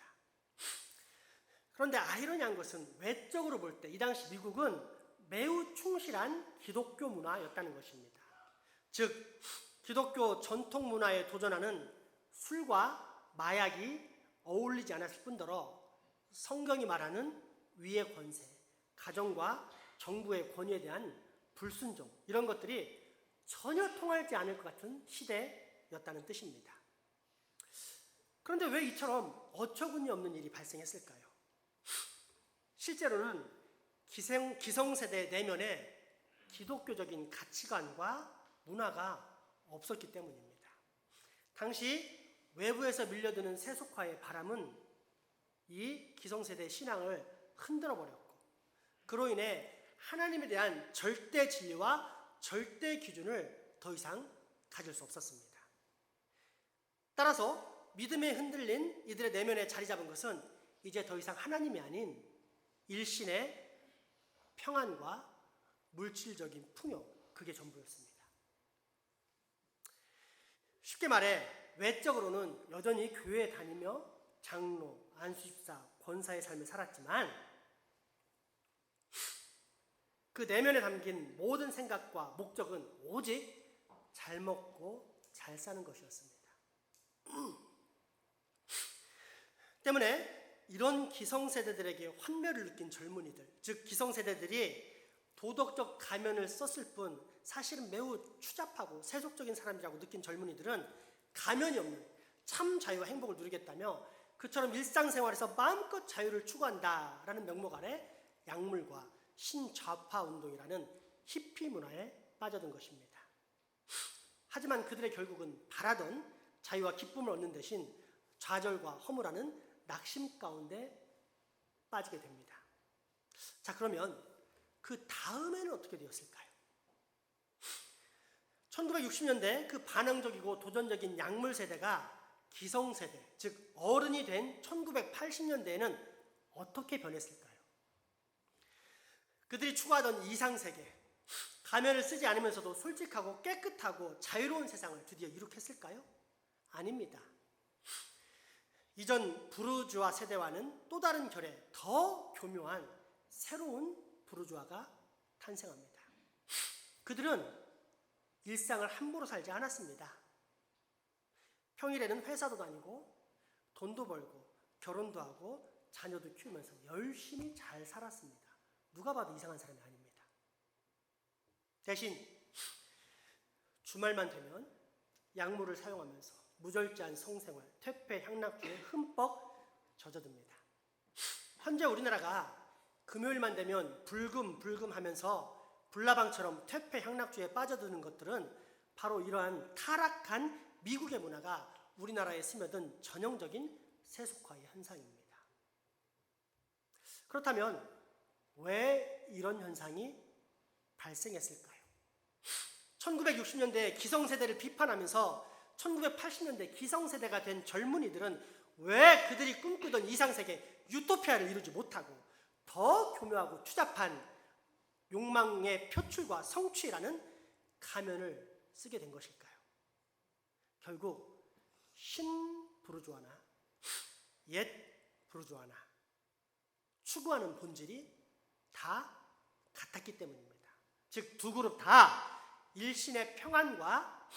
그런데 아이러니한 것은 외적으로 볼 때 이 당시 미국은 매우 충실한 기독교 문화였다는 것입니다. 즉 기독교 전통 문화에 도전하는 술과 마약이 어울리지 않았을 뿐더러 성경이 말하는 위의 권세, 가정과 정부의 권위에 대한 불순종 이런 것들이 전혀 통하지 않을 것 같은 시대였다는 뜻입니다. 그런데 왜 이처럼 어처구니 없는 일이 발생했을까요? 실제로는 기성세대 내면에 기독교적인 가치관과 문화가 없었기 때문입니다. 당시 외부에서 밀려드는 세속화의 바람은 이 기성세대의 신앙을 흔들어 버렸고 그로 인해 하나님에 대한 절대 진리와 절대 기준을 더 이상 가질 수 없었습니다. 따라서 믿음에 흔들린 이들의 내면에 자리 잡은 것은 이제 더 이상 하나님이 아닌 일신의 평안과 물질적인 풍요, 그게 전부였습니다. 쉽게 말해 외적으로는 여전히 교회에 다니며 장로, 안수집사, 권사의 삶을 살았지만 그 내면에 담긴 모든 생각과 목적은 오직 잘 먹고 잘 사는 것이었습니다. 때문에 이런 기성세대들에게 환멸을 느낀 젊은이들, 즉 기성세대들이 도덕적 가면을 썼을 뿐 사실은 매우 추잡하고 세속적인 사람이라고 느낀 젊은이들은 가면이 없는 참 자유와 행복을 누리겠다며 그처럼 일상생활에서 마음껏 자유를 추구한다라는 명목 아래 약물과 신좌파 운동이라는 히피 문화에 빠져든 것입니다. 하지만 그들의 결국은 바라던 자유와 기쁨을 얻는 대신 좌절과 허물하는 낙심 가운데 빠지게 됩니다. 자, 그러면 그 다음에는 어떻게 되었을까요? 1960년대 그 반항적이고 도전적인 약물 세대가 기성세대, 즉 어른이 된 1980년대에는 어떻게 변했을까요? 그들이 추구하던 이상세계, 가면을 쓰지 않으면서도 솔직하고 깨끗하고 자유로운 세상을 드디어 이룩했을까요? 아닙니다. 이전 부르주아 세대와는 또 다른 결의 더 교묘한 새로운 부르주아가 탄생합니다. 그들은 일상을 함부로 살지 않았습니다. 평일에는 회사도 다니고 돈도 벌고 결혼도 하고 자녀도 키우면서 열심히 잘 살았습니다. 누가 봐도 이상한 사람이 아닙니다. 대신 주말만 되면 약물을 사용하면서 무절제한 성생활, 퇴폐, 향락주에 흠뻑 젖어듭니다. 현재 우리나라가 금요일만 되면 불금 하면서 불나방처럼 퇴폐, 향락주에 빠져드는 것들은 바로 이러한 타락한 미국의 문화가 우리나라에 스며든 전형적인 세속화의 현상입니다. 그렇다면 왜 이런 현상이 발생했을까요? 1960년대 기성세대를 비판하면서 1980년대 기성세대가 된 젊은이들은 왜 그들이 꿈꾸던 이상세계 유토피아를 이루지 못하고 더 교묘하고 추잡한 욕망의 표출과 성취라는 가면을 쓰게 된 것일까요? 결국 신부르주아나 옛 부르주아나 추구하는 본질이 다 같았기 때문입니다. 즉 두 그룹 다 일신의 평안과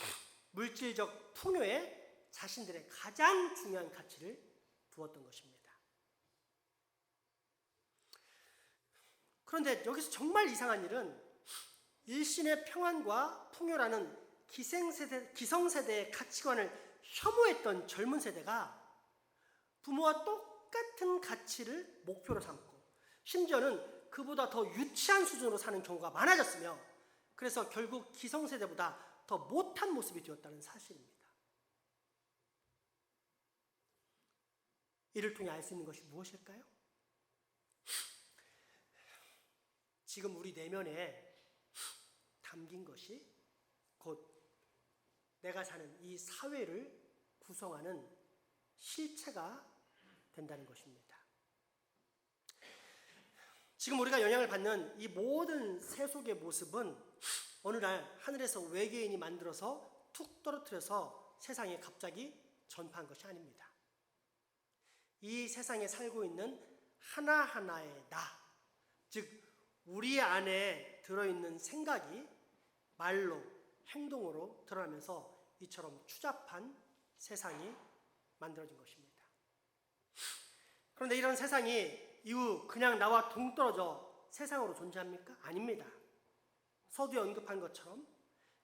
물질적 풍요에 자신들의 가장 중요한 가치를 두었던 것입니다. 그런데 여기서 정말 이상한 일은 일신의 평안과 풍요라는 기성세대의 가치관을 혐오했던 젊은 세대가 부모와 똑같은 가치를 목표로 삼고 심지어는 그보다 더 유치한 수준으로 사는 경우가 많아졌으며 그래서 결국 기성세대보다 더 못한 모습이 되었다는 사실입니다. 이를 통해 알 수 있는 것이 무엇일까요? 지금 우리 내면에 담긴 것이 곧 내가 사는 이 사회를 구성하는 실체가 된다는 것입니다. 지금 우리가 영향을 받는 이 모든 세속의 모습은 어느 날 하늘에서 외계인이 만들어서 툭 떨어뜨려서 세상에 갑자기 전파한 것이 아닙니다. 이 세상에 살고 있는 하나하나의 나, 즉 우리 안에 들어있는 생각이 말로, 행동으로 드러나면서 이처럼 추잡한 세상이 만들어진 것입니다. 그런데 이런 세상이 이후 그냥 나와 동떨어져 세상으로 존재합니까? 아닙니다. 서두에 언급한 것처럼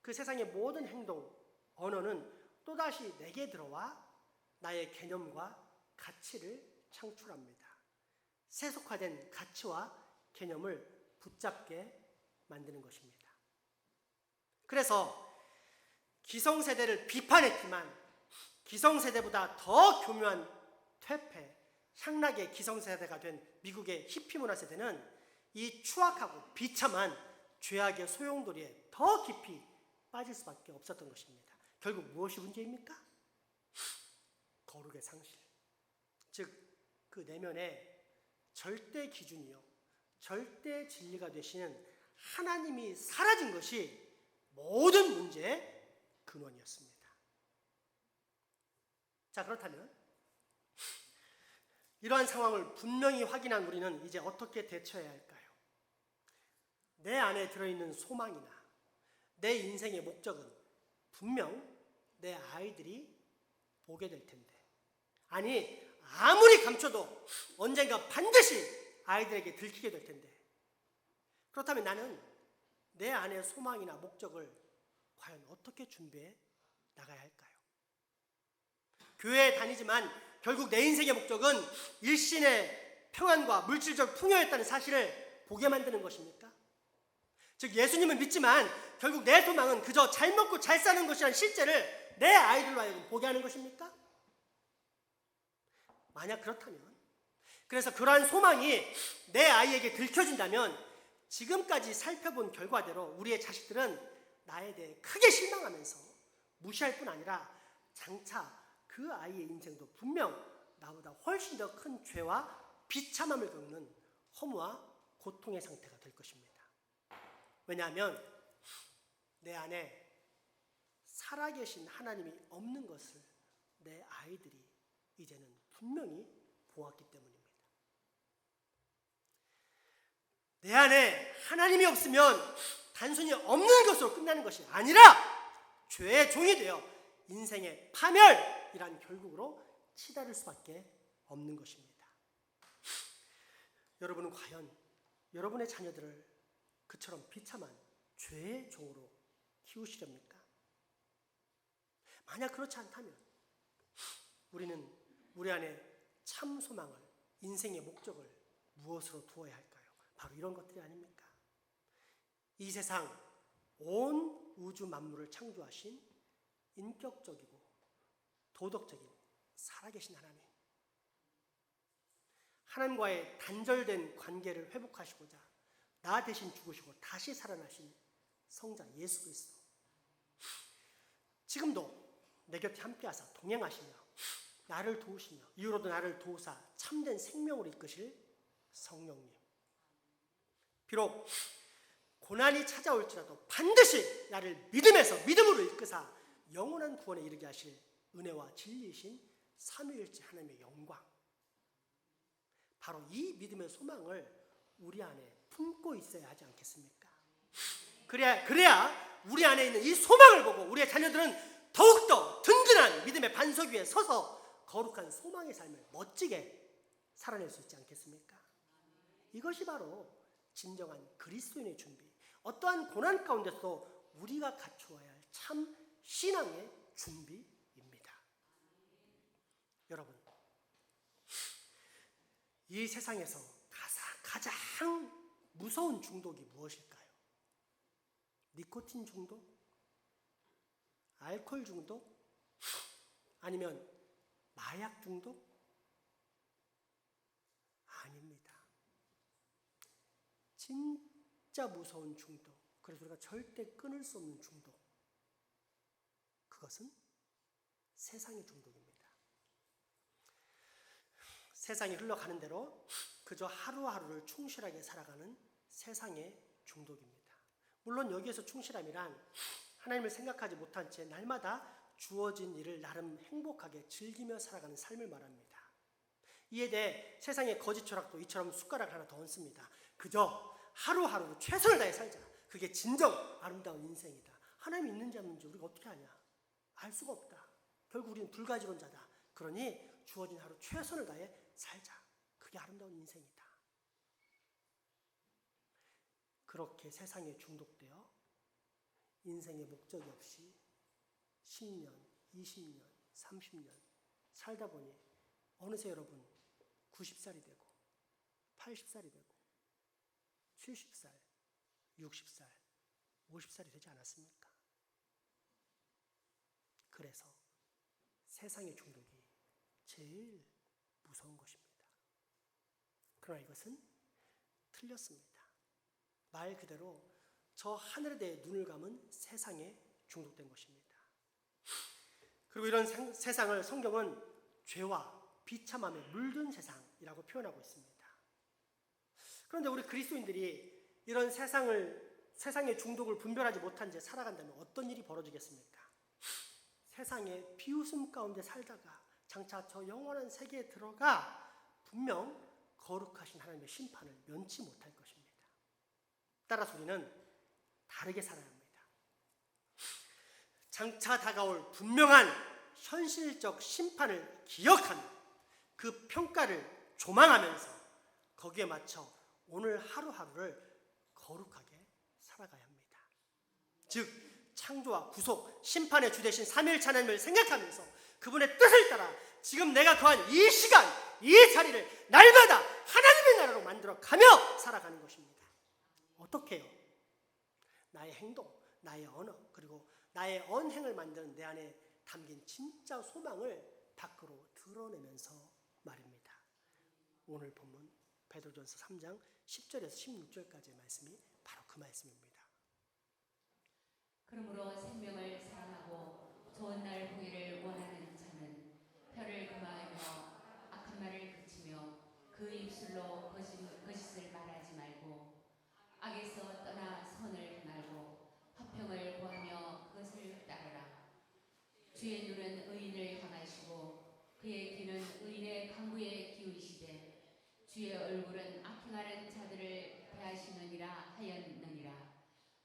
그 세상의 모든 행동, 언어는 또다시 내게 들어와 나의 개념과 가치를 창출합니다. 세속화된 가치와 개념을 붙잡게 만드는 것입니다. 그래서 기성세대를 비판했지만 기성세대보다 더 교묘한 퇴폐, 향락의 기성세대가 된 미국의 히피 문화 세대는 이 추악하고 비참한 죄악의 소용돌이에 더 깊이 빠질 수밖에 없었던 것입니다. 결국 무엇이 문제입니까? 거룩의 상실, 즉 그 내면에 절대 기준이요 절대 진리가 되시는 하나님이 사라진 것이 모든 문제의 근원이었습니다. 자, 그렇다면 이러한 상황을 분명히 확인한 우리는 이제 어떻게 대처해야 할까요? 내 안에 들어있는 소망이나 내 인생의 목적은 분명 내 아이들이 보게 될 텐데, 아니 아무리 감춰도 언젠가 반드시 아이들에게 들키게 될 텐데, 그렇다면 나는 내 안의 소망이나 목적을 과연 어떻게 준비해 나가야 할까요? 교회에 다니지만 결국 내 인생의 목적은 일신의 평안과 물질적 풍요였다는 사실을 보게 만드는 것입니까? 즉 예수님을 믿지만 결국 내 소망은 그저 잘 먹고 잘 사는 것이라는 실제를 내 아이들로 하여금 보게 하는 것입니까? 만약 그렇다면, 그래서 그러한 소망이 내 아이에게 들켜진다면 지금까지 살펴본 결과대로 우리의 자식들은 나에 대해 크게 실망하면서 무시할 뿐 아니라 장차 그 아이의 인생도 분명 나보다 훨씬 더 큰 죄와 비참함을 겪는 허무와 고통의 상태가 될 것입니다. 왜냐하면 내 안에 살아계신 하나님이 없는 것을 내 아이들이 이제는 분명히 보았기 때문입니다. 내 안에 하나님이 없으면 단순히 없는 것으로 끝나는 것이 아니라 죄의 종이 되어 인생의 파멸이란 결국으로 치달을 수밖에 없는 것입니다. 여러분은 과연 여러분의 자녀들을 그처럼 비참한 죄의 종으로 키우시렵니까? 만약 그렇지 않다면 우리는 우리 안에 참 소망을, 인생의 목적을 무엇으로 두어야 할까요? 바로 이런 것들이 아닙니까? 이 세상 온 우주 만물을 창조하신 인격적이고 도덕적인 살아계신 하나님, 하나님과의 단절된 관계를 회복하시고자 나 대신 죽으시고 다시 살아나신 성자 예수 그리스도, 지금도 내 곁에 함께하사 동행하시며 나를 도우시며 이후로도 나를 도우사 참된 생명으로 이끄실 성령님, 비록 고난이 찾아올지라도 반드시 나를 믿음으로 이끄사 영원한 구원에 이르게 하실 은혜와 진리이신 삼위일체 하나님의 영광, 바로 이 믿음의 소망을 우리 안에 품고 있어야 하지 않겠습니까? 그래야 우리 안에 있는 이 소망을 보고 우리의 자녀들은 더욱더 든든한 믿음의 반석 위에 서서 거룩한 소망의 삶을 멋지게 살아낼 수 있지 않겠습니까? 이것이 바로 진정한 그리스도인의 준비, 어떠한 고난 가운데서 우리가 갖추어야 할 참 신앙의 준비입니다. 여러분, 이 세상에서 가장 무서운 중독이 무엇일까요? 니코틴 중독? 알코올 중독? 아니면 마약 중독? 아닙니다. 진짜 무서운 중독, 그래서 우리가 절대 끊을 수 없는 중독, 그것은 세상의 중독입니다. 세상이 흘러가는 대로 그저 하루하루를 충실하게 살아가는 세상의 중독입니다. 물론 여기에서 충실함이란 하나님을 생각하지 못한 채 날마다 주어진 일을 나름 행복하게 즐기며 살아가는 삶을 말합니다. 이에 대해 세상의 거짓 철학도 이처럼 숟가락 하나 더 얹습니다. 그저 하루하루 최선을 다해 살자, 그게 진정 아름다운 인생이다. 하나님이 있는지 없는지 우리가 어떻게 아냐? 알 수가 없다. 결국 우리는 불가지론자다. 그러니 주어진 하루 최선을 다해 살자, 그게 아름다운 인생이다. 그렇게 세상에 중독되어 인생의 목적이 없이 10년, 20년, 30년 살다 보니 어느새 여러분 90살이 되고 80살이 되고 70살, 60살, 50살이 되지 않았습니까? 그래서 세상의 중독이 제일 무서운 것입니다. 그러나 이것은 틀렸습니다. 말 그대로 저 하늘에 대해 눈을 감은 세상에 중독된 것입니다. 그리고 이런 세상을 성경은 죄와 비참함에 물든 세상이라고 표현하고 있습니다. 그런데 우리 그리스도인들이 이런 세상의 중독을 분별하지 못한 채 살아간다면 어떤 일이 벌어지겠습니까? 세상의 비웃음 가운데 살다가 장차 저 영원한 세계에 들어가 분명 거룩하신 하나님의 심판을 면치 못할 것입니다. 따라서 우리는 다르게 살아야 합니다. 장차 다가올 분명한 현실적 심판을 기억하며 그 평가를 조망하면서 거기에 맞춰 오늘 하루하루를 거룩하게 살아가야 합니다. 즉 창조와 구속, 심판의 주 되신 삼위일체 하나님을 생각하면서 그분의 뜻을 따라 지금 내가 거한 이 시간, 이 자리를 날마다 하나님의 나라로 만들어가며 살아가는 것입니다. 어떻게 해요? 나의 행동, 나의 언어, 그리고 나의 언행을 만드는 내 안에 담긴 진짜 소망을 밖으로 드러내면서 말입니다. 오늘 본문 베드로전서 3장 10절에서 16절까지의 말씀이 바로 그 말씀입니다. 그러므로 생명을 사랑하고 좋은 날 보기를 원하는 자는 혀를 금하며 악한 말을 그치며 그 입술로 거짓을 말하지 말고 악에서 떠나 선을 행하고 화평을 구하며 그것을 따르라. 주의 눈은 의인을 향하시고 그의 귀는 의인의 강구에 기울이시되 주의 얼굴은 악행하는 자들을 대하시느니라 하였느니라.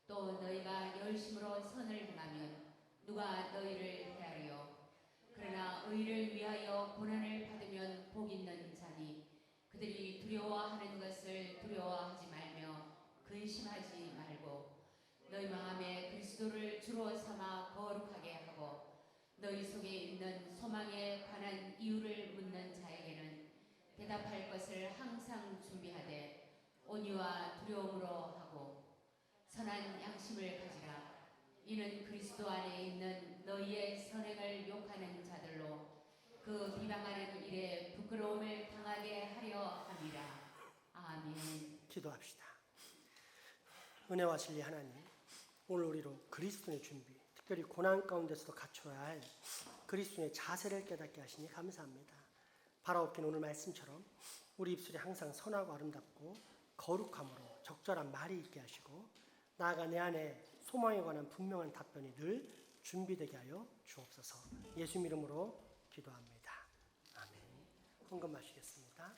또 너희가 열심으로 선을 행하면 누가 너희를 헤아리요? 그러나 의를 위하여 고난을 받으면 복 있는 자니 그들이 두려워하는 것을 두려워하지 말며 근심하지 말고 너희 마음에 그리스도를 주로 삼아 거룩하게 하고 너희 속에 있는 소망에 관한 이유를 묻는 자에게는 대답할 것을 항상 준비하되 온유와 두려움으로 하고 선한 양심을 가지라. 이는 그리스도 안에 있는 너희의 선행을 욕하는 자들로 그 비방하는 일에 부끄러움을 당하게 하려 함이라. 아멘. 기도합시다. 은혜와 진리 하나님, 오늘 우리로 그리스도의 준비, 특별히 고난 가운데서도 갖춰야 할 그리스도의 자세를 깨닫게 하시니 감사합니다. 바라옵긴 오늘 말씀처럼 우리 입술이 항상 선하고 아름답고 거룩함으로 적절한 말이 있게 하시고 나아가 내 안에 소망에 관한 분명한 답변이 늘 준비되게 하여 주옵소서. 예수 이름으로 기도합니다. 아멘. 헌금 마시겠습니다.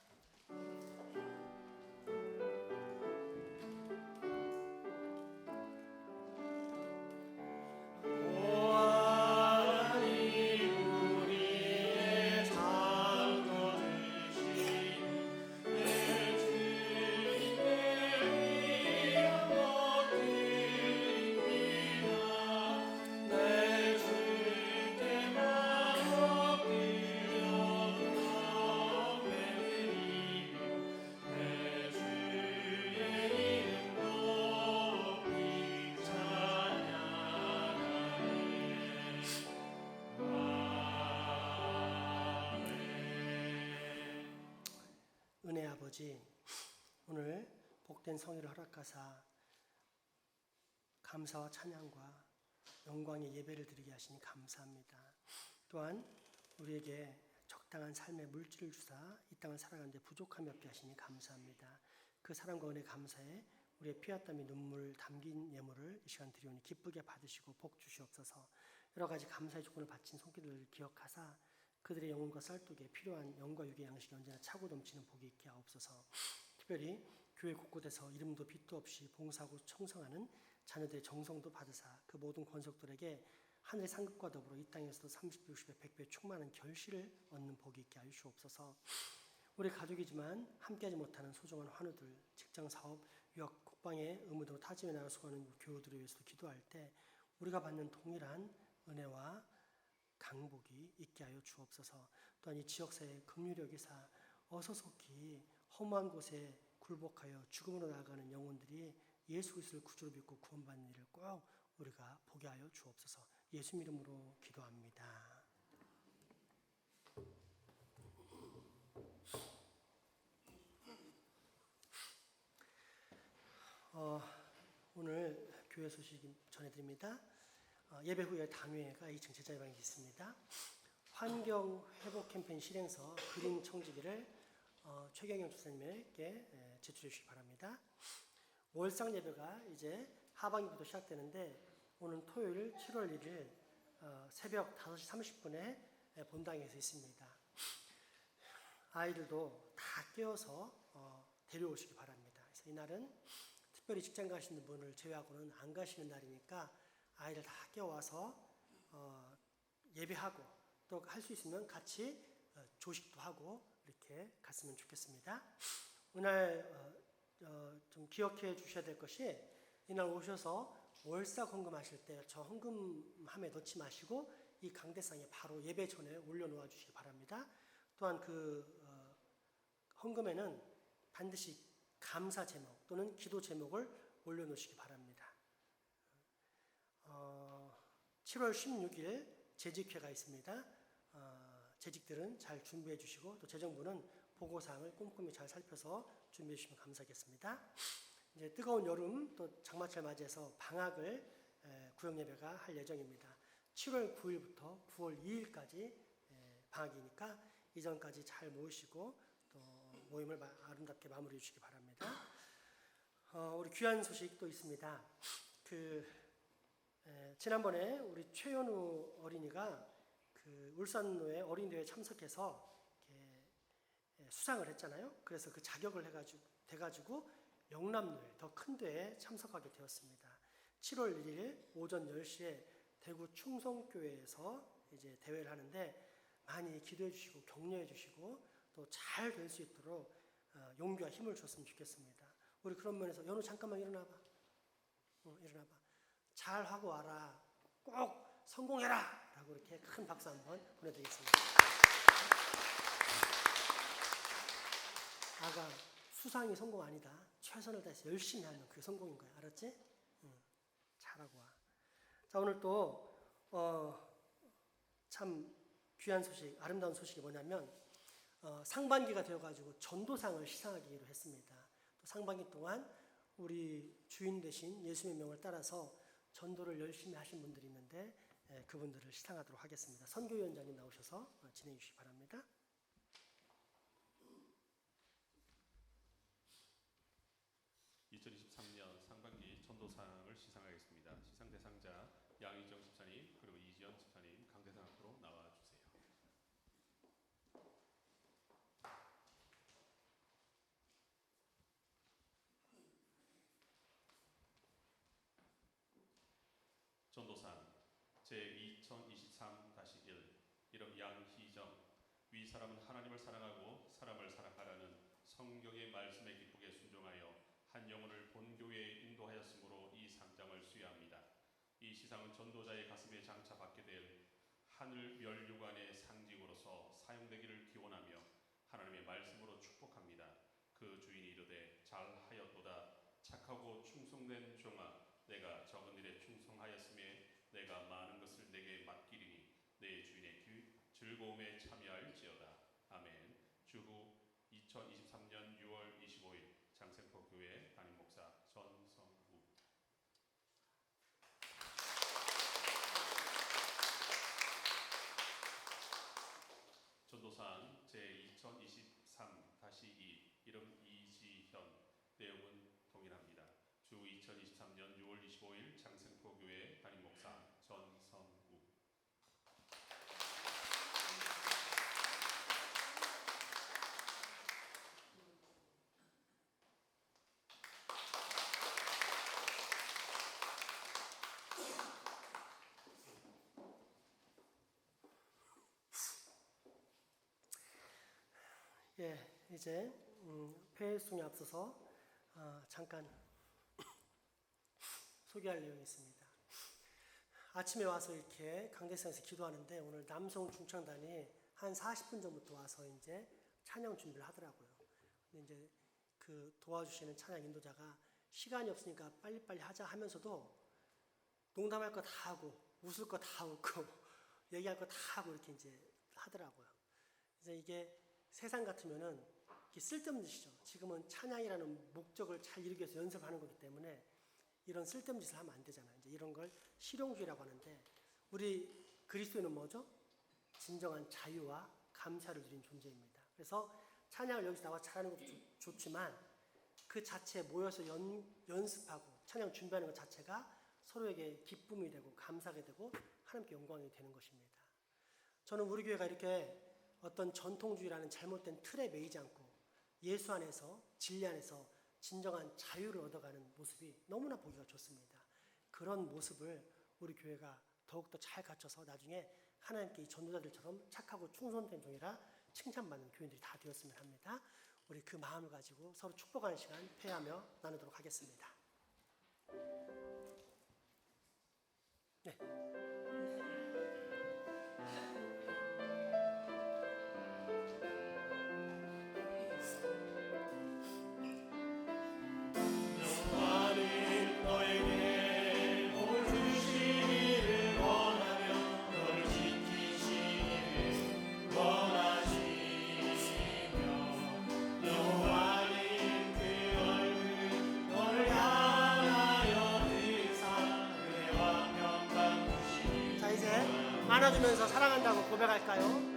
은혜 아버지, 오늘 복된 성회를 허락하사 감사와 찬양과 영광의 예배를 드리게 하시니 감사합니다. 또한 우리에게 적당한 삶의 물질을 주사 이 땅을 살아가는 데 부족함이 없게 하시니 감사합니다. 그 사랑과 은혜 감사에 우리의 피와 땀이 눈물 담긴 예물을 이 시간 드리오니 기쁘게 받으시고 복 주시옵소서. 여러 가지 감사의 조건을 바친 손길을 기억하사 그들의 영혼과 쌀독에 필요한 영과 육의 양식이 언제나 차고 넘치는 복이 있게 하옵소서. 특별히 교회 곳곳에서 이름도 빛도 없이 봉사하고 청성하는 자녀들의 정성도 받으사 그 모든 권속들에게 하늘의 상급과 더불어 이 땅에서도 30배, 60배, 100배 충만한 결실을 얻는 복이 있게 하여 주옵소서. 우리 가족이지만 함께하지 못하는 소중한 환우들, 직장, 사업, 유학, 국방의 의무도 타지에 나가 수고하는 교우들을 위해서도 기도할 때 우리가 받는 동일한 은혜와 강복이 있게 하여 주옵소서. 또한 이 지역사회의 긍휼력이사 어서속히 험한 곳에 굴복하여 죽음으로 나아가는 영혼들이 예수 그리스도를 구주로 믿고 구원받는 일을 꼭 우리가 보게 하여 주옵소서. 예수 이름으로 기도합니다. 오늘 교회 소식 전해드립니다. 예배 후에 당회가 2층 제자예방이 있습니다. 환경 회복 캠페인 실행서 그림 청지기를 최경영 주사님에게 제출해 주시기 바랍니다. 월상 예배가 이제 하반기부터 시작되는데 오늘 토요일 7월 1일 새벽 5시 30분에 본당에서 있습니다. 아이들도 다 깨워서 데려오시기 바랍니다. 그래서 이날은 특별히 직장 가시는 분을 제외하고는 안 가시는 날이니까 아이들 다 깨워와서 예배하고 또 할 수 있으면 같이 조식도 하고 이렇게 갔으면 좋겠습니다. 오늘 좀 기억해 주셔야 될 것이 이날 오셔서 월사 헌금하실 때 저 헌금함에 넣지 마시고 이 강대상에 바로 예배 전에 올려놓아 주시기 바랍니다. 또한 그 헌금에는 반드시 감사 제목 또는 기도 제목을 올려놓으시기 바랍니다. 7월 16일 재직회가 있습니다. 재직들은 잘 준비해 주시고 또 재정부는 보고사항을 꼼꼼히 잘 살펴서 준비해 주시면 감사하겠습니다. 이제 뜨거운 여름 또 장마철 맞이해서 방학을 구역예배가 할 예정입니다. 7월 9일부터 9월 2일까지 방학이니까 이전까지 잘 모으시고 또 모임을 아름답게 마무리해 주시기 바랍니다. 우리 귀한 소식도 있습니다. 지난번에 우리 최연우 어린이가 그 울산노회 어린이대회에 참석해서 수상을 했잖아요. 그래서 그 자격을 돼가지고 영남노회 더 큰 대회에 참석하게 되었습니다. 7월 1일 오전 10시에 대구 충성교회에서 이제 대회를 하는데 많이 기도해 주시고 격려해 주시고 또 잘 될 수 있도록 용기와 힘을 줬으면 좋겠습니다. 우리 그런 면에서 연우 잠깐만 일어나봐. 일어나봐. 잘 하고 와라. 꼭 성공해라! 라고 이렇게 큰 박수 한번 보내드리겠습니다. 아가 수상이 성공 아니다. 최선을 다해서 열심히 하면 그게 성공인 거야. 알았지? 잘하고 와. 자, 오늘 또 참 귀한 소식, 아름다운 소식이 뭐냐면 상반기가 되어가지고 전도상을 시상하기로 했습니다. 또 상반기 동안 우리 주인 되신 예수님의 명을 따라서 전도를 열심히 하신 분들이 있는데 그분들을 시상하도록 하겠습니다. 선교위원장님 나오셔서 진행해 주시기 바랍니다. 상반기 전도상을 시상하겠습니다. 시상 대상자 양희정 집사님 그리고 이지연 집사님 강대상 앞으로 나와주세요. 전도상 제2023-1 이름 양희정. 위 사람은 하나님을 사랑하고 사람을 사랑하라는 성경의 말씀에 기쁘게 순종하여 한 영혼을 본교회에 인도하였으므로 이 상장을 수여합니다. 이 시상은 전도자의 가슴에 장차받게 될 하늘 멸류관의 상징으로서 사용되기를 기원하며 하나님의 말씀으로 축복합니다. 그 주인이 이르되 잘하였도다. 착하고 충성된 종아, 내가 적은 일에 충성하였음에 내가 많은 것을 내게 맡기리니 내 주인의 즐거움에 참여할지어다. 아멘. 주후 2023년 6월 25일 장생포교회 담임목사 전성우. 전도상 제2023-2 이름 이지현. 내용은 동일합니다. 주 2023년 6월 25일 장생포교회 담임목사 전성우. 이제 폐회송에 앞서서 잠깐 소개할 내용이 있습니다. 아침에 와서 이렇게 강대상에서 기도하는데 오늘 남성 중창단이 한 40분 전부터 와서 이제 찬양 준비를 하더라고요. 근데 이제 그 도와주시는 찬양 인도자가 시간이 없으니까 빨리빨리 하자 하면서도 농담할 거 다 하고 웃을 거 다 웃고 얘기할 거 다 하고 이렇게 이제 하더라고요. 그래서 이게 세상 같으면은 쓸데없는 짓이죠. 지금은 찬양이라는 목적을 잘 이루기 위해서 연습하는 거기 때문에 이런 쓸데없는 짓을 하면 안 되잖아요. 이제 이런 걸 실용주의라고 하는데 우리 그리스도인은 뭐죠? 진정한 자유와 감사를 누린 존재입니다. 그래서 찬양을 여기서 나와 잘하는 것도 좋지만 그 자체에 모여서 연습하고 찬양 준비하는 것 자체가 서로에게 기쁨이 되고 감사하게 되고 하나님께 영광이 되는 것입니다. 저는 우리 교회가 이렇게 어떤 전통주의라는 잘못된 틀에 매이지 않고 예수 안에서 진리 안에서 진정한 자유를 얻어가는 모습이 너무나 보기가 좋습니다. 그런 모습을 우리 교회가 더욱더 잘 갖춰서 나중에 하나님께 이 전도자들처럼 착하고 충성된 종이라 칭찬받는 교인들이 다 되었으면 합니다. 우리 그 마음을 가지고 서로 축복하는 시간 폐하며 나누도록 하겠습니다. 네. 안아주면서 사랑한다고 고백할까요? 손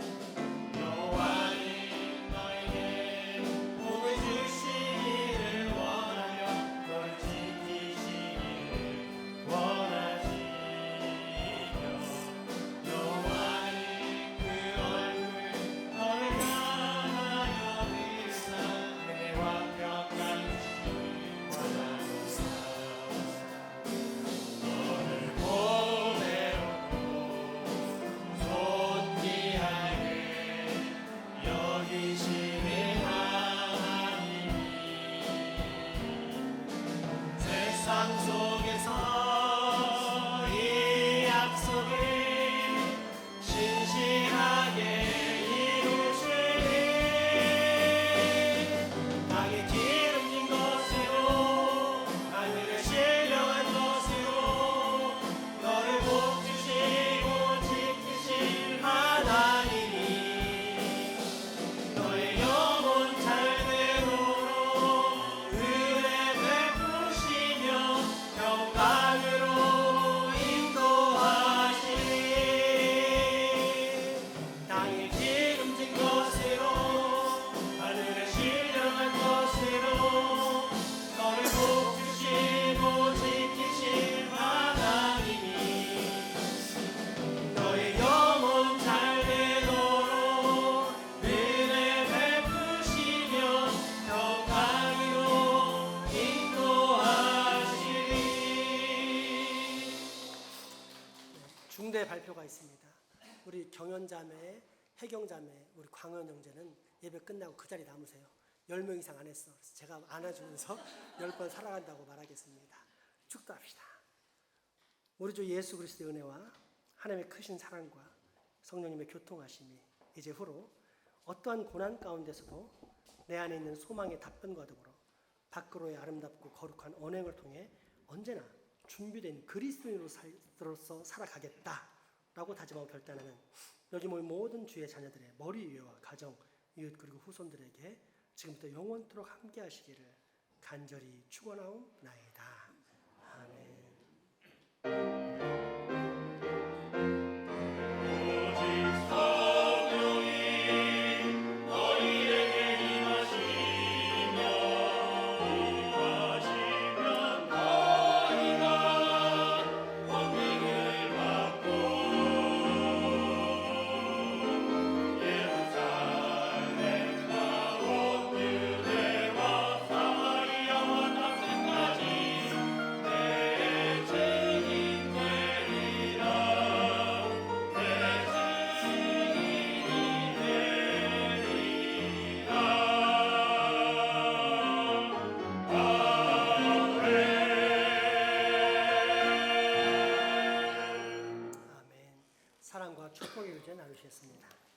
중대 발표가 있습니다. 우리 경연자매, 혜경자매, 우리 광현 형제는 예배 끝나고 그 자리 남으세요. 10명 이상 안 했어. 그래서 제가 안아주면서 10번 살아간다고 말하겠습니다. 축도합시다. 우리 주 예수 그리스도의 은혜와 하나님의 크신 사랑과 성령님의 교통하심이 이제 후로 어떠한 고난 가운데서도 내 안에 있는 소망의 답변과 더불어 밖으로의 아름답고 거룩한 언행을 통해 언제나 준비된 그리스도인으로서 살아가겠다라고 다짐하고 결단하는 여기 모인 모든 주의 자녀들의 머리 위와 가정, 이웃 그리고 후손들에게 지금부터 영원토록 함께 하시기를 간절히 축원하옵나이다. 아멘. 사랑과 축복의 교제 나누시겠습니다.